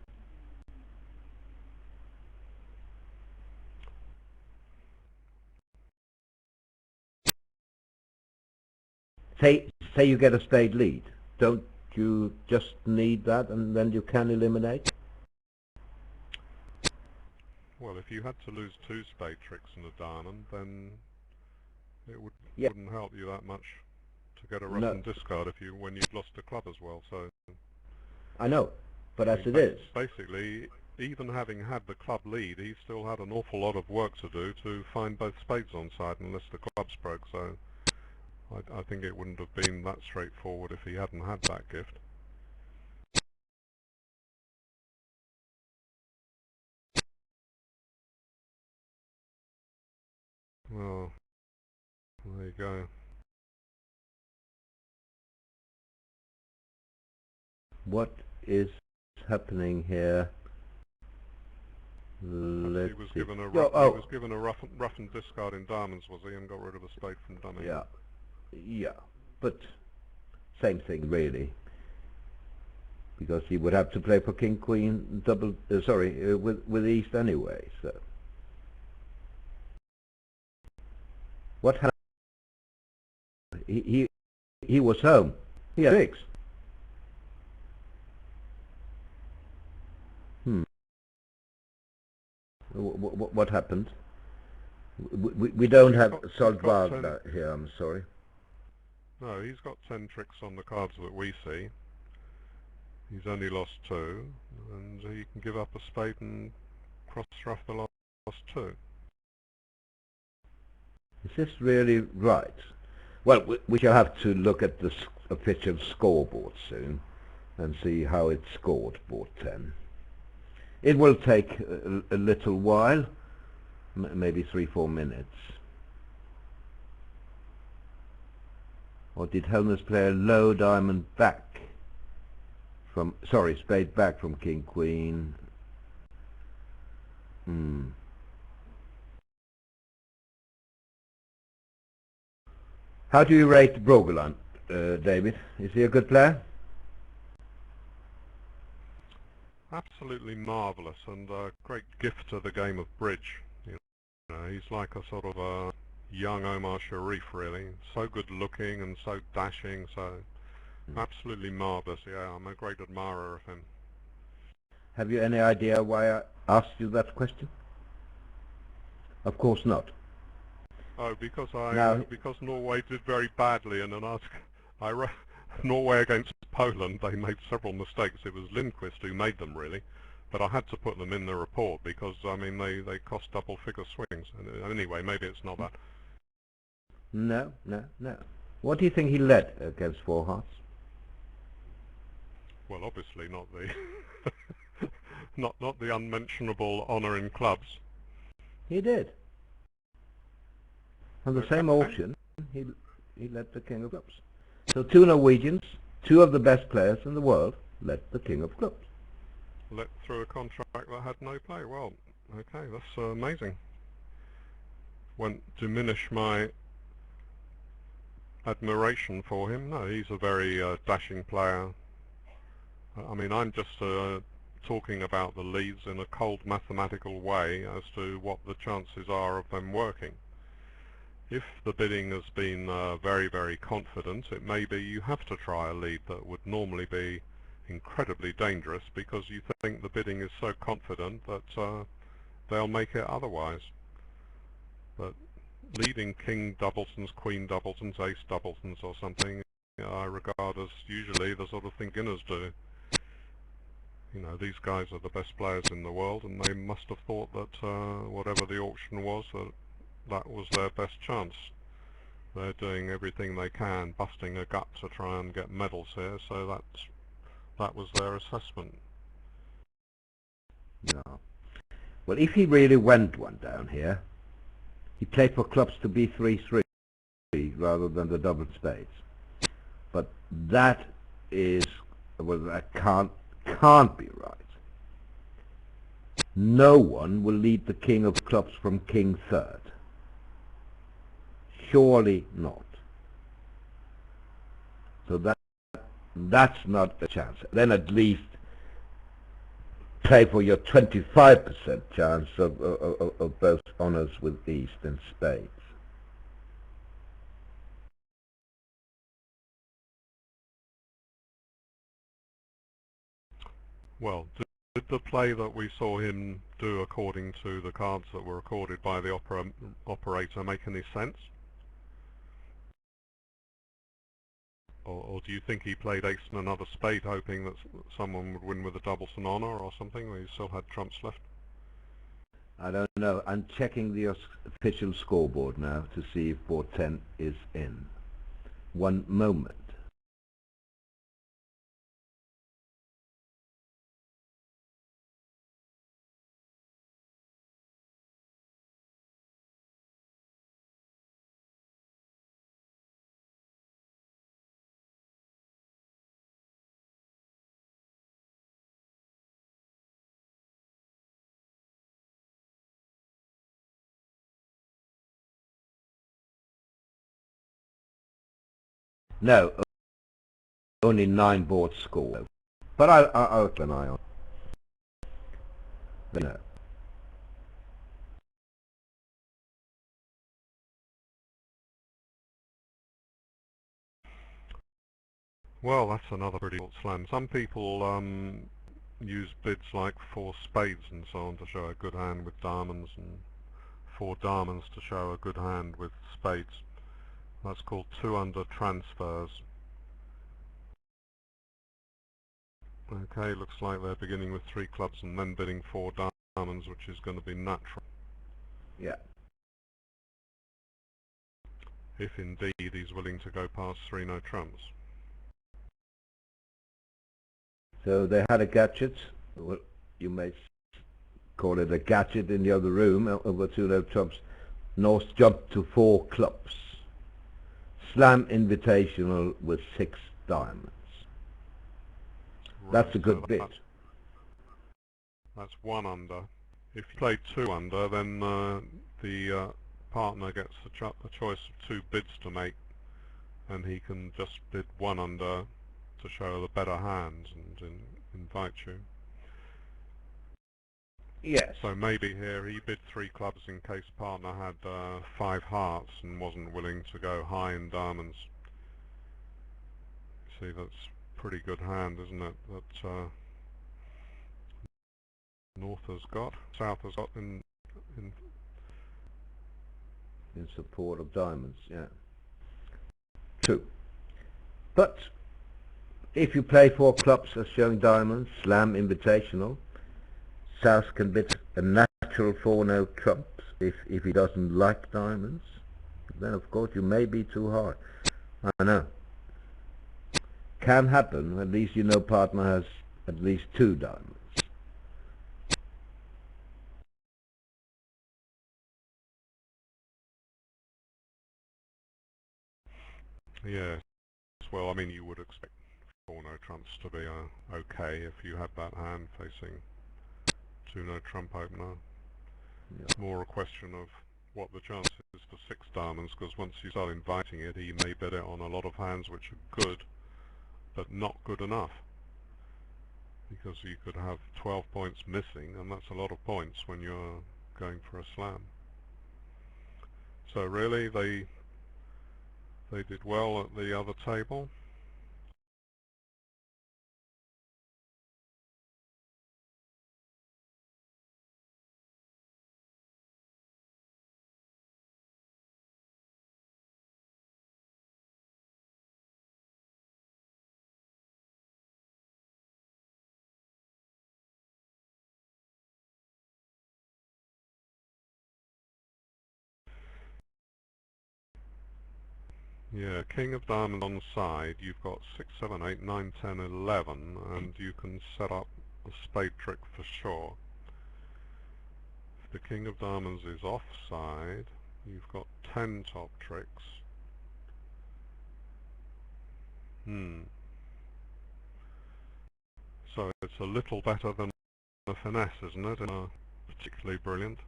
Say you get a spade lead. Don't you just need that and then you can eliminate? Well, if you had to lose 2 spade tricks and a diamond, then it wouldn't help you that much to get a rough and discard when you'd lost a club as well. So I know, but as it is, basically, even having had the club lead, he still had an awful lot of work to do to find both spades on side unless the clubs broke. So I think it wouldn't have been that straightforward if he hadn't had that gift. Well, there you go. What is happening here? He was given a rough and discard in diamonds, was he, and got rid of a spade from dummy. Yeah, but same thing really, because he would have to play for king queen double. With East anyway. So what happened? He was home. He had 6. What happened? We don't have solid Wagner here, I'm sorry. No, he's got 10 tricks on the cards that we see. He's only lost 2, and he can give up a spade and cross-ruff the last 2. Is this really right? Well, we shall have to look at the official scoreboard soon and see how it scored board 10. It will take a little while, maybe 3-4 minutes. Or did Helmers play a low diamond back from, spade back from king queen? How do you rate Brogeland, David? Is he a good player? Absolutely marvellous, and a great gift to the game of bridge. You know, he's like a sort of a young Omar Sharif, really. So good looking and so dashing, so absolutely marvellous. Yeah, I'm a great admirer of him. Have you any idea why I asked you that question? Of course not. Oh, because because Norway did very badly in an article. Norway against Poland, they made several mistakes. It was Lindquist who made them, really. But I had to put them in the report because, I mean, they cost double-figure swings. And anyway, maybe it's not that. No. What do you think he led against 4 hearts? Well, obviously not the not the unmentionable honour in clubs. He did. On the same auction, he led the king of clubs. So 2 Norwegians, 2 of the best players in the world, led the king of clubs. Let through a contract that had no play. Well, okay, that's amazing. Won't diminish my admiration for him. No, he's a very dashing player. I mean, I'm just talking about the leads in a cold mathematical way as to what the chances are of them working. If the bidding has been very, very confident, it may be you have to try a lead that would normally be incredibly dangerous because you think the bidding is so confident that they'll make it otherwise. But leading king doubletons, queen doubletons, ace doubletons or something, I regard as usually the sort of thing beginners do. You know, these guys are the best players in the world, and they must have thought that whatever the auction was, that was their best chance. They're doing everything they can, busting a gut to try and get medals here, so that was their assessment. No. Well, if he really went one down here, he played for clubs to be 3-3 rather than the double spades. But that is, well, that can't be right. No one will lead the king of clubs from king third. Surely not. So that's not a chance. Then at least play for your 25% chance of both honours with East and spades. Well, did the play that we saw him do according to the cards that were recorded by the operator make any sense? Or do you think he played ace and another spade hoping that someone would win with a doubleton honour or something, where he still had trumps left? I don't know. I'm checking the official scoreboard now to see if board 10 is in. One moment. No, only 9 boards scored. But I'll keep an eye on it. No. Well, that's another pretty short slam. Some people use bids like 4 spades and so on to show a good hand with diamonds, and 4 diamonds to show a good hand with spades. That's called 2-under transfers. Okay, looks like they're beginning with 3 clubs and then bidding 4 diamonds, which is going to be natural. Yeah. If indeed he's willing to go past 3 no trumps. So they had a gadget, well, you may call it a gadget in the other room, over 2 no trumps. North jumped to 4 clubs. Slam invitational with 6 diamonds. Right, That's a good bid. That's 1 under. If you play 2 under, then the partner gets a choice of 2 bids to make, and he can just bid 1 under to show the better hands and invite you. Yes. So maybe here he bid 3 clubs in case partner had 5 hearts and wasn't willing to go high in diamonds. See, that's a pretty good hand, isn't it? That North has got, South has got in support of diamonds, yeah. True. But if you play 4 clubs as showing diamonds, slam invitational, South can bid a natural 4 no trumps if he doesn't like diamonds. Then of course you may be too high. I know. Can happen. At least you know partner has at least 2 diamonds. Yes. Well, I mean, you would expect 4 no trumps to be okay if you had that hand facing 2 no trump opener. Yeah. It's more a question of what the chance is for 6 diamonds, because once you start inviting it, he may bid it on a lot of hands which are good, but not good enough. Because you could have 12 points missing, and that's a lot of points when you're going for a slam. So really, they did well at the other table. Yeah, King of Diamonds on side, you've got 6, 7, 8, 9, 10, 11, and you can set up a spade trick for sure. If the King of Diamonds is offside, you've got 10 top tricks. So it's a little better than a finesse, isn't it? Particularly brilliant.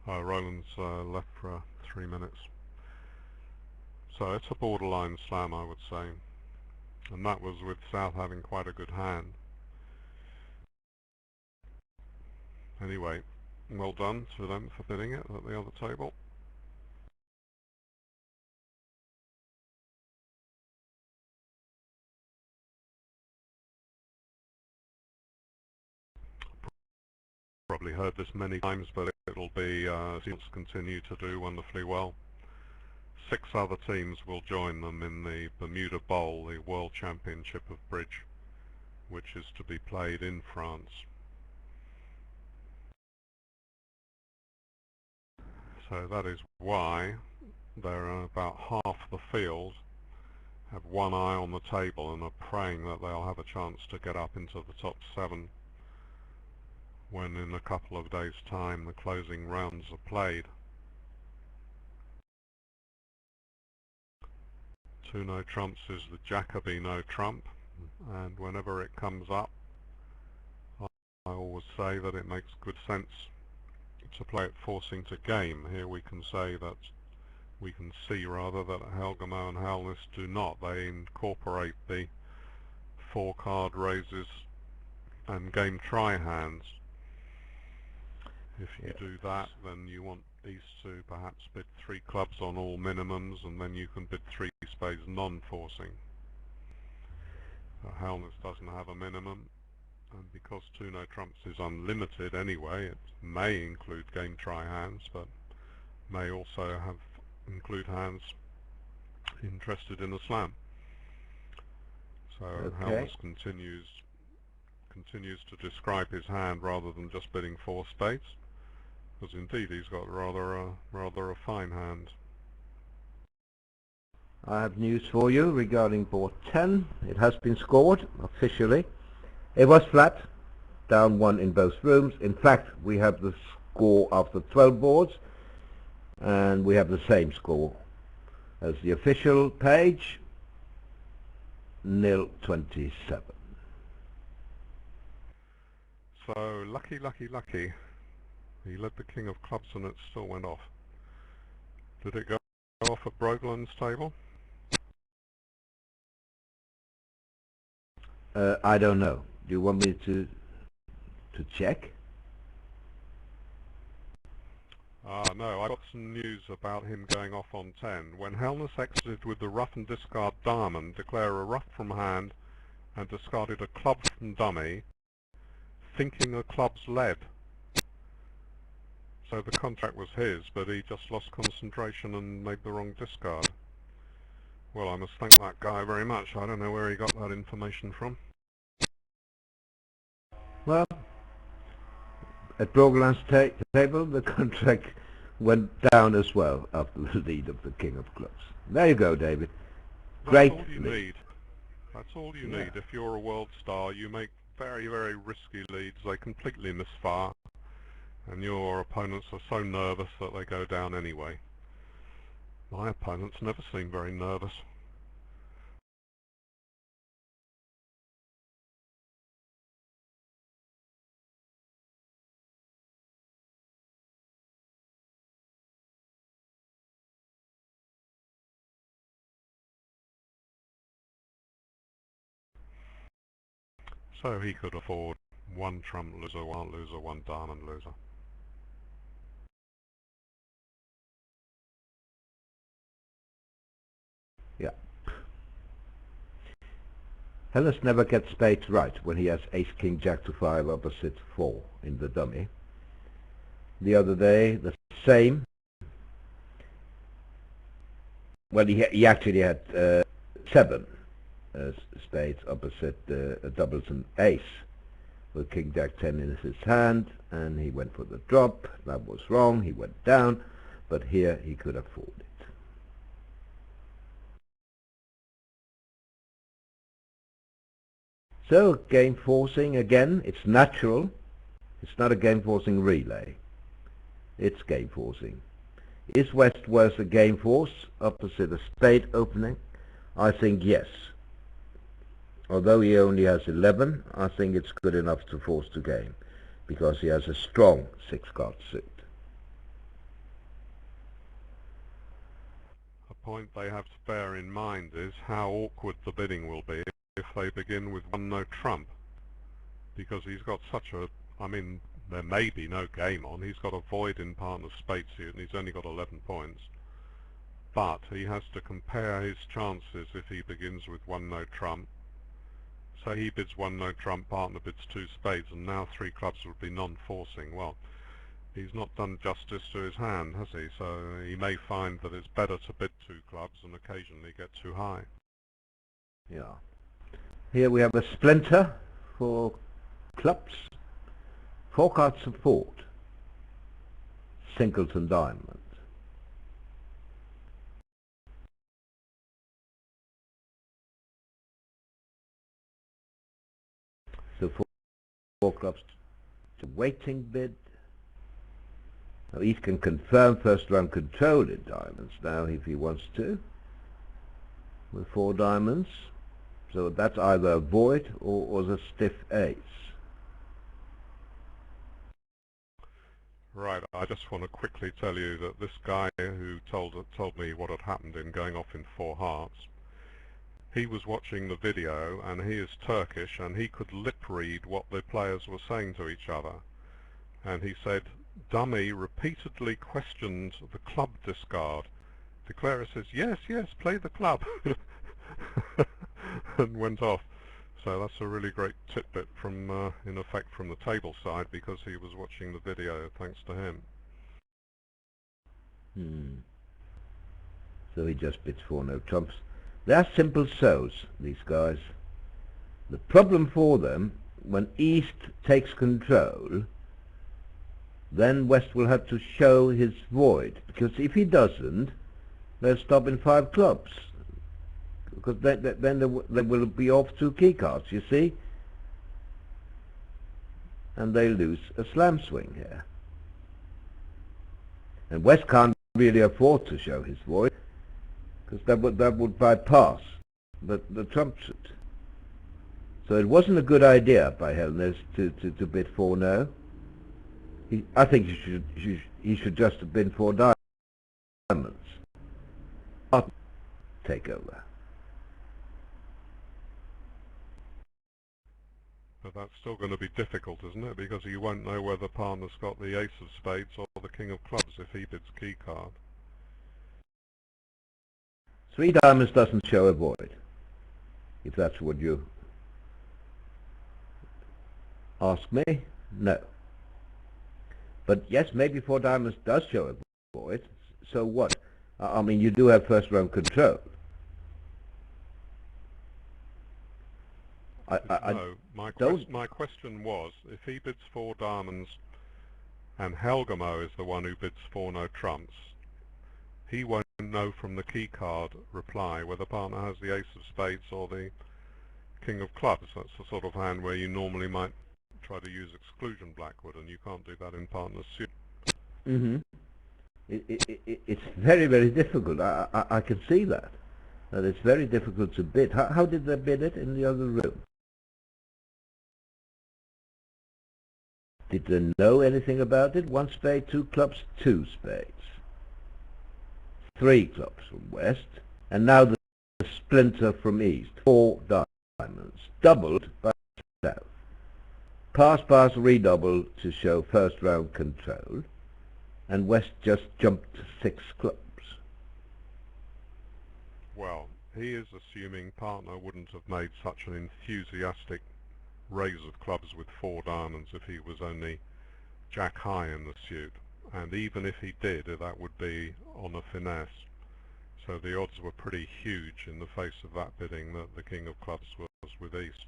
Roland's left for 3 minutes. So it's a borderline slam, I would say. And that was with South having quite a good hand. Anyway, well done to them for bidding it at the other table. Probably heard this many times, but it'll be teams continue to do wonderfully well. 6 other teams will join them in the Bermuda Bowl, the World Championship of Bridge, which is to be played in France. So that is why there are about half the field have one eye on the table and are praying that they'll have a chance to get up into the top 7 when in a couple of days' time the closing rounds are played. 2 no trumps is the Jacoby no trump, and whenever it comes up I always say that it makes good sense to play it forcing to game. Here we can say that we can see rather that Helgamo and Howlness do not. They incorporate the 4 card raises and game try hands. If you do that, then you want these to perhaps bid 3 clubs on all minimums, and then you can bid 3 spades non-forcing. Howlness doesn't have a minimum, and because 2 no trumps is unlimited anyway, it may include game try hands, but may also include hands interested in a slam. So Howlness continues to describe his hand rather than just bidding 4 spades, because indeed he's got rather a fine hand. I have news for you regarding board 10. It has been scored officially. It was flat, down 1 in both rooms. In fact, we have the score after 12 boards, and we have the same score as the official page, 0-27. So lucky. He led the King of Clubs and it still went off. Did it go off at Brogland's table? I don't know. Do you want me to check? No, I got some news about him going off on 10. When Hellness exited with the rough and discard diamond, declare a rough from hand and discarded a club from dummy, thinking a club's led. So the contract was his, but he just lost concentration and made the wrong discard. Well, I must thank that guy very much. I don't know where he got that information from. Well, at Brogland's table, the contract went down as well after the lead of the King of Clubs. There you go, David. Great. That's all you need. That's all you need. If you're a world star, you make very, very risky leads. They completely misfire, and your opponents are so nervous that they go down anyway. My opponents never seem very nervous. So he could afford 1 trump loser, 1 loser, 1 diamond loser. Yeah. Hellness never gets spades right when he has ace, king, jack to 5 opposite 4 in the dummy. The other day, the same. Well, he actually had 7 spades opposite doubles and ace, with king, jack, 10 in his hand, and he went for the drop. That was wrong. He went down, but here he could afford it. So game forcing again, it's natural. It's not a game forcing relay. It's game forcing. Is West worth a game force opposite a spade opening? I think yes. Although he only has 11, I think it's good enough to force the game, because he has a strong 6-card suit. A point they have to bear in mind is how awkward the bidding will be if they begin with one no trump, because he's got such a, I mean, there may be no game on, he's got a void in partner's spade suit and he's only got 11 points, but he has to compare his chances if he begins with one no trump. So he bids one no trump, partner bids 2 spades, and now 3 clubs would be non-forcing. Well, he's not done justice to his hand, has he? So he may find that it's better to bid 2 clubs and occasionally get too high. Yeah. Here we have a splinter for clubs. 4-card support. Singleton diamond. So 4 clubs to waiting bid. Now he can confirm first round control in diamonds now if he wants to, with 4 diamonds. So that's either a void or the stiff ace. Right, I just want to quickly tell you that this guy who told me what had happened in going off in 4 hearts, he was watching the video and he is Turkish and he could lip read what the players were saying to each other. And he said, "Dummy repeatedly questioned the club discard." Declarer says, "Yes, yes, play the club," and went off. So that's a really great tidbit from, in effect, from the table side, because he was watching the video, thanks to him. So he just bids 4 no trumps. They are simple souls, these guys. The problem for them, when East takes control, then West will have to show his void, because if he doesn't, they'll stop in 5 clubs, because then they will be off 2 key cards, you see, and they lose a slam swing here. And West can't really afford to show his void, because that would bypass the trump suit. So it wasn't a good idea by Helnes to bid 4 no. I think he should just have bid 4 diamonds. Not take over. But that's still going to be difficult, isn't it? Because you won't know whether partner's got the ace of spades or the king of clubs if he bids key card. 3 diamonds doesn't show a void, if that's what you ask me. No. But yes, maybe 4 diamonds does show a void. So what? I mean, you do have first round control. No, my question was, if he bids 4 diamonds and Helgamo is the one who bids 4 no trumps, he won't know from the key card reply whether partner has the ace of spades or the king of clubs. That's the sort of hand where you normally might try to use exclusion Blackwood, and you can't do that in partner's suit. It's very, very difficult. I can see that it's very difficult to bid. How did they bid it in the other room? Did they know anything about it? 1 spade, 2 clubs, 2 spades. 3 clubs from West, and now the splinter from East. 4 diamonds, doubled by South. Pass, pass, redouble to show first round control, and West just jumped to 6 clubs. Well, he is assuming partner wouldn't have made such an enthusiastic raise of clubs with 4 diamonds if he was only jack high in the suit, and even if he did, that would be on a finesse. So the odds were pretty huge in the face of that bidding that the king of clubs was with East.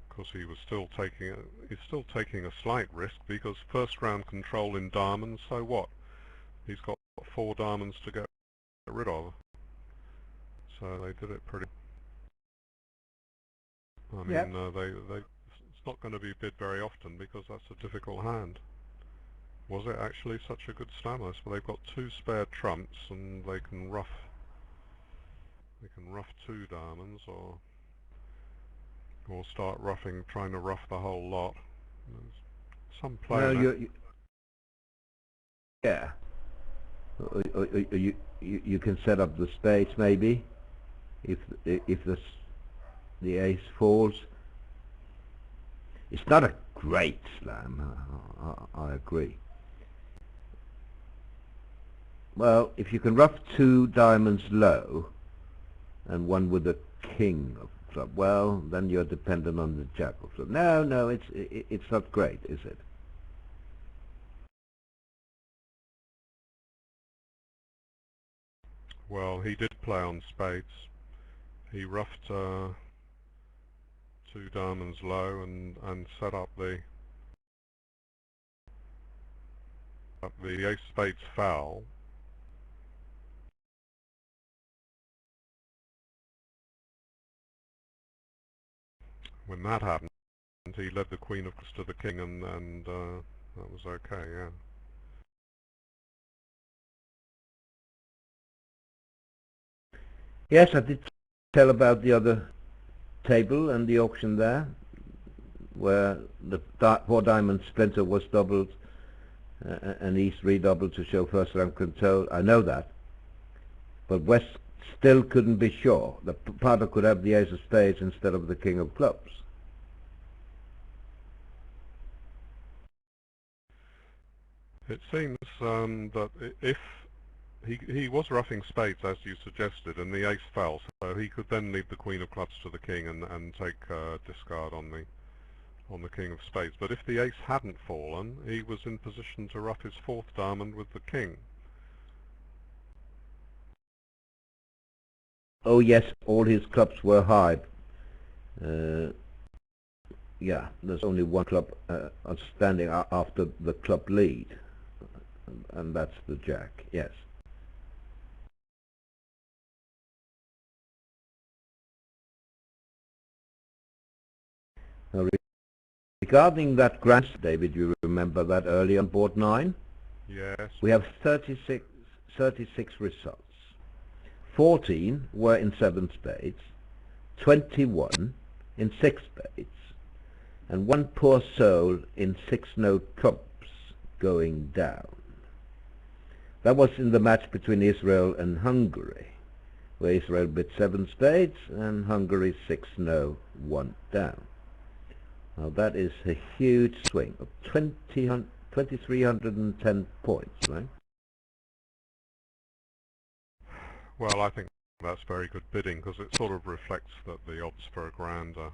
Of course, he's still taking a slight risk, because first round control in diamonds, so what? He's got 4 diamonds to get rid of. So they did it pretty. I Yep. mean, it's not going to be bid very often because that's a difficult hand. Was it actually such a good slammer? Well, they've got two spare trumps and they can ruff two diamonds or start ruffing, trying to ruff the whole lot. There's some play No, in it. yeah. You can set up the spades maybe if the ace falls. It's not a great slam. I agree. Well, if you can ruff two diamonds low and one with a king of club, well, then you're dependent on the jack of club. No, it's not great, is it? Well, he did play on spades. He ruffed two diamonds low and set up the ace spades foul. When that happened, he led the queen of clubs to the king, and that was okay. Yeah. Yes, I did tell about the other table and the auction there, where the four diamond splinter was doubled and East redoubled to show first rank control. I know that, but West still couldn't be sure. The partner could have the ace of spades instead of the king of clubs. It seems that if he was ruffing spades as you suggested, and the ace fell, so he could then leave the queen of clubs to the king and take discard on the king of spades. But if the ace hadn't fallen, he was in position to ruff his fourth diamond with the king. Oh yes, all his clubs were high. Yeah, there's only one club outstanding after the club lead, and that's the jack, yes. Now, regarding that grand, David, you remember that early on board 9? Yes. We have 36 results. 14 were in 7 spades, 21 in 6 spades, and one poor soul in 6-note trumps going down. That was in the match between Israel and Hungary, where Israel bid 7 spades and Hungary 6-no, 1 down. Now that is a huge swing of 2,310 points, right? Well, I think that's very good bidding because it sort of reflects that the odds for a grand are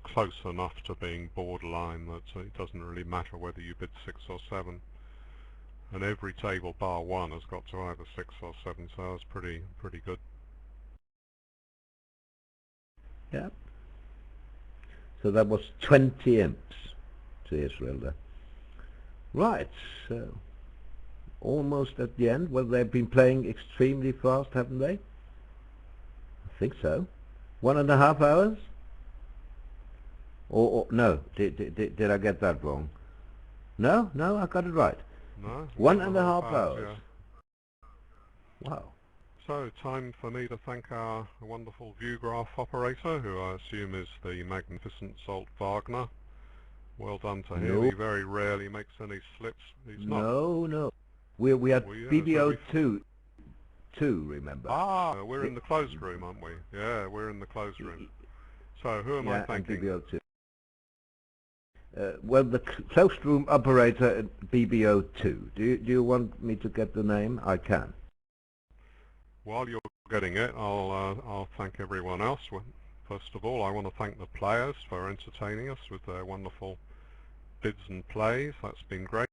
close enough to being borderline that it doesn't really matter whether you bid 6 or 7. And every table bar 1 has got to either 6 or 7, so that's pretty good. Yeah. So that was 20 imps to Israel there. Right, so almost at the end. Well, they've been playing extremely fast, haven't they? I think so. 1.5 hours? Or no, did I get that wrong? No, I got it right. No? 1.5 hours. Yeah. Wow. So, time for me to thank our wonderful view graph operator, who I assume is the magnificent Salt Wagner. Well done to him. He very rarely makes any slips. He's not. No. We had BBO2, remember? Ah, we're in the closed room, aren't we? Yeah, we're in the closed room. So, who am I thanking? BBO2. Well, the closed room operator at BBO2. Do you want me to get the name? I can. While you're getting it, I'll thank everyone else. First of all, I want to thank the players for entertaining us with their wonderful bids and plays. That's been great.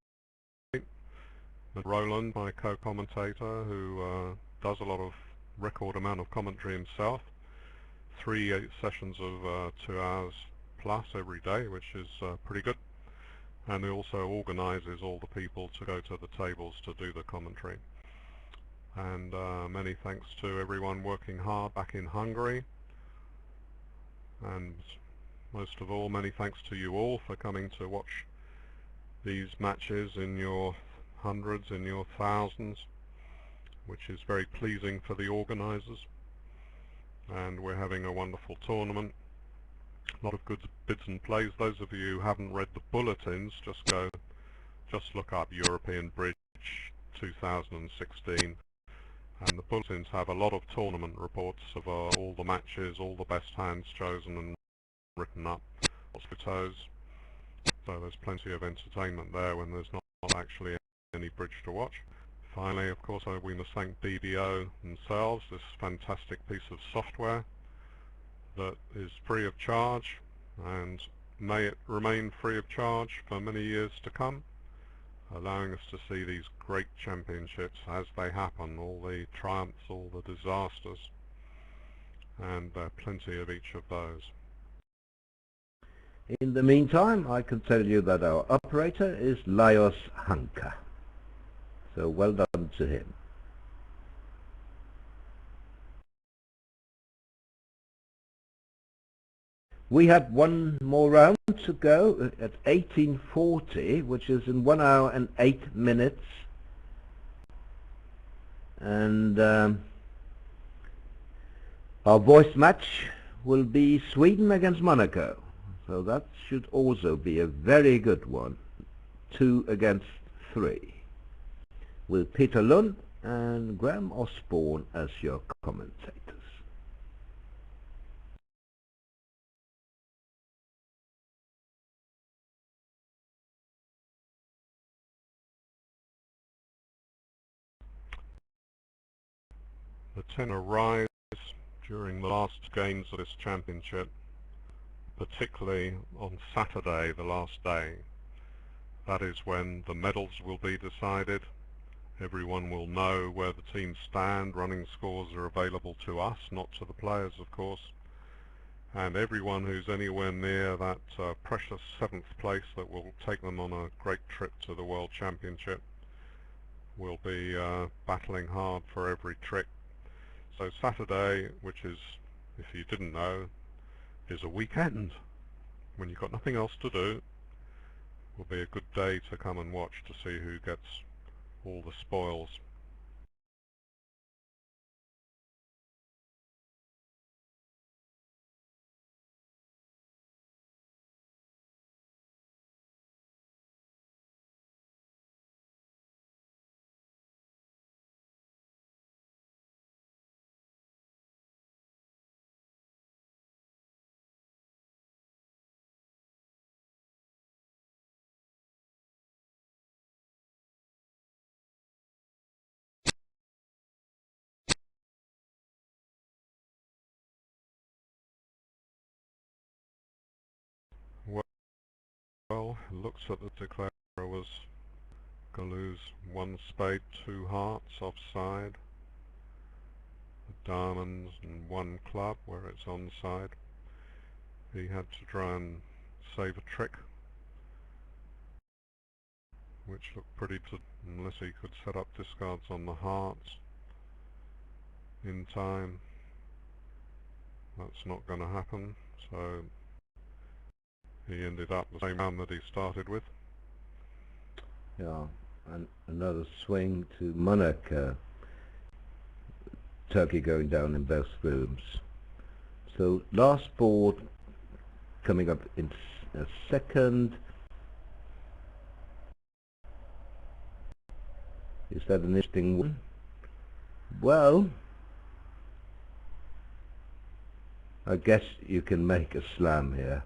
And Roland, my co-commentator, who does a lot of record amount of commentary himself. 3 sessions of 2 hours plus every day, which is pretty good. And he also organises all the people to go to the tables to do the commentary. And many thanks to everyone working hard back in Hungary And most of all, many thanks to you all for coming to watch these matches in your hundreds, in your thousands, which is very pleasing for the organisers. And we're having a wonderful tournament. A lot of good bids and plays. Those of you who haven't read the bulletins, just look up European Bridge 2016, and the bulletins have a lot of tournament reports of all the matches, all the best hands chosen and written up, photos. So there's plenty of entertainment there when there's not actually any bridge to watch. Finally, of course, we must thank BDO themselves, this fantastic piece of software that is free of charge, and may it remain free of charge for many years to come, allowing us to see these great championships as they happen, all the triumphs, all the disasters, and there are plenty of each of those. In the meantime, I can tell you that our operator is Lajos Hanka. So well done to him. We had one more round to go at 1840, which is in 1 hour and 8 minutes. And our voice match will be Sweden against Monaco. So that should also be a very good one. 2 against 3. With Peter Lund and Graham Osborne as your commentators. The tenor rise during the last games of this championship, particularly on Saturday, the last day. That is when the medals will be decided. Everyone will know where the teams stand. Running scores are available to us, not to the players, of course. And everyone who's anywhere near that precious 7th place that will take them on a great trip to the World Championship will be battling hard for every trick. So Saturday, which is, if you didn't know, is a weekend when you've got nothing else to do, will be a good day to come and watch to see who gets all the spoils. Well, looks at the declarer was going to lose 1 spade, 2 hearts offside, the diamonds and 1 club where it's onside. He had to try and save a trick, which looked pretty good unless he could set up discards on the hearts in time. That's not going to happen, so he ended up the same round that he started with. Yeah, and another swing to Monaco. Turkey going down in both rooms. So last board coming up in a second. Is that an interesting one? Well, I guess you can make a slam here.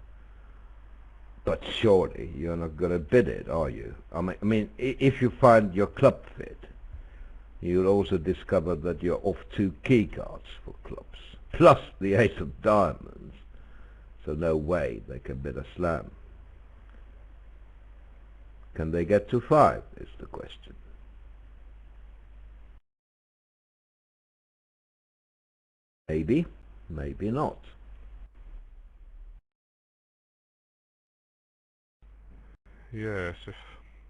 But surely you're not going to bid it, are you? I mean, if you find your club fit, you'll also discover that you're off 2 key cards for clubs, plus the ace of diamonds. So no way they can bid a slam. Can they get to 5 is the question. Maybe, maybe not. Yes,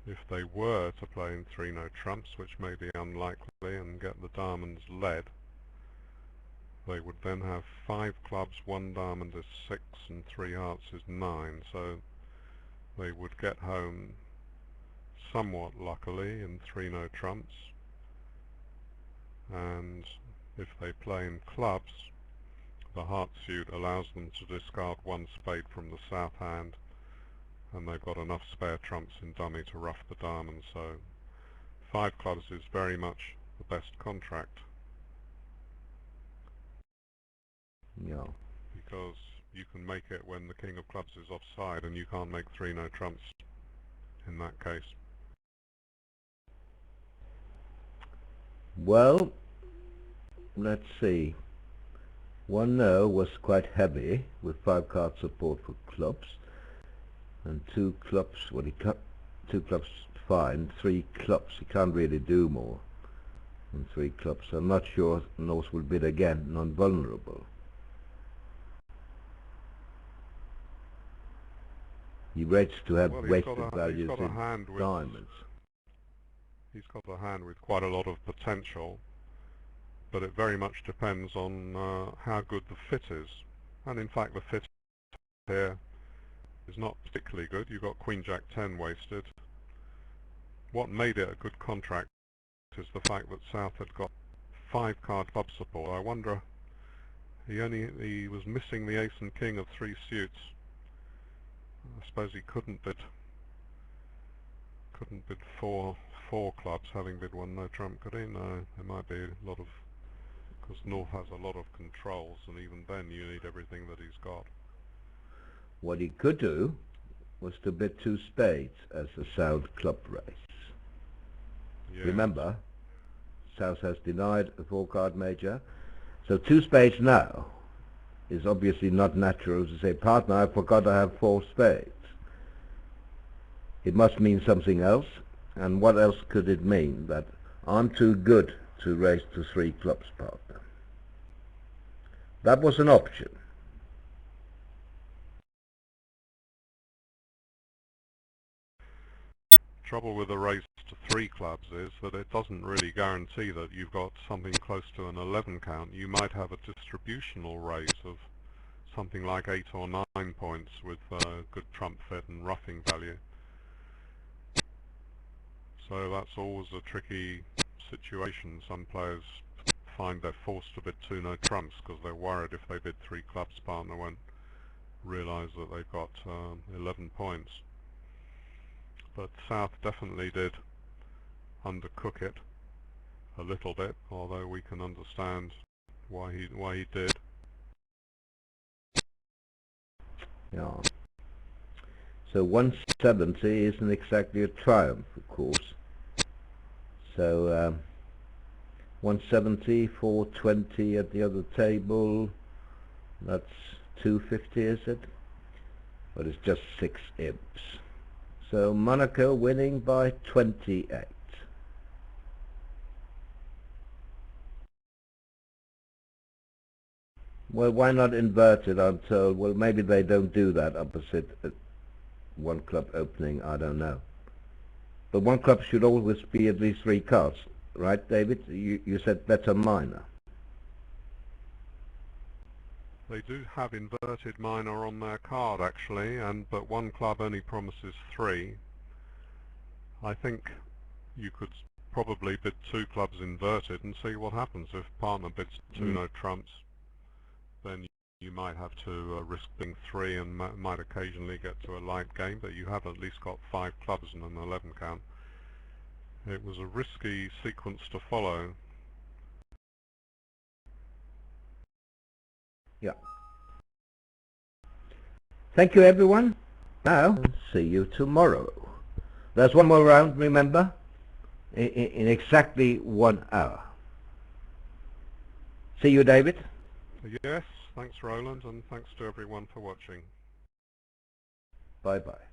if they were to play in 3 no trumps, which may be unlikely, and get the diamonds led, They would then have 5 clubs, 1 diamond is 6, and 3 hearts is 9, so they would get home somewhat luckily in 3 no trumps. And if they play in clubs, the heart suit allows them to discard 1 spade from the south hand, and they've got enough spare trumps in dummy to ruff the diamond, so 5 clubs is very much the best contract. Yeah. Because you can make it when the king of clubs is offside, and you can't make 3 no trumps in that case. Well, let's see. 1 no was quite heavy with 5 card support for clubs, and 2 clubs. Well, 2 clubs fine. 3 clubs. He can't really do more than 3 clubs. I'm not sure North will bid again, non-vulnerable. He rates to have wasted values in diamonds. He's got a hand with quite a lot of potential, but it very much depends on how good the fit is. And in fact, the fit here is not particularly good. You've got Queen Jack 10 wasted. What made it a good contract is the fact that South had got 5 card club support. I wonder, he was missing the ace and king of 3 suits. I suppose he couldn't bid 4 clubs, having bid 1 no trump, could he? No, there might be a lot of, because North has a lot of controls, and even then you need everything that he's got. What he could do was to bid 2 spades as a South club race. Yes. Remember, South has denied a 4 card major, so 2 spades now is obviously not natural to say, partner, I forgot I have 4 spades. It must mean something else, and what else could it mean? That I'm too good to raise to 3 clubs, partner. That was an option. Trouble with a raise to 3 clubs is that it doesn't really guarantee that you've got something close to an 11 count. You might have a distributional raise of something like 8 or 9 points with good trump fit and roughing value. So that's always a tricky situation. Some players find they're forced to bid 2 no trumps because they're worried if they bid 3 clubs, partner won't realise that they've got 11 points. But South definitely did undercook it a little bit, although we can understand why he did. Yeah. So 170 isn't exactly a triumph, of course. So 170, 420 at the other table. That's 250, is it? But it's just 6 imps. So Monaco winning by 28. Well, why not invert it? I'm told. Well, maybe they don't do that opposite 1 club opening. I don't know. But 1 club should always be at least 3 cards, right, David? You said better minor. They do have inverted minor on their card, actually, but 1 club only promises 3. I think you could probably bid 2 clubs inverted and see what happens. If partner bids 2 no trumps, then you might have to risk bidding 3 and might occasionally get to a light game, but you have at least got 5 clubs and an 11 count. It was a risky sequence to follow. Yeah. Thank you, everyone. Now, see you tomorrow. There's 1 more round, remember? In exactly 1 hour. See you, David. Yes, thanks, Roland, and thanks to everyone for watching. Bye-bye.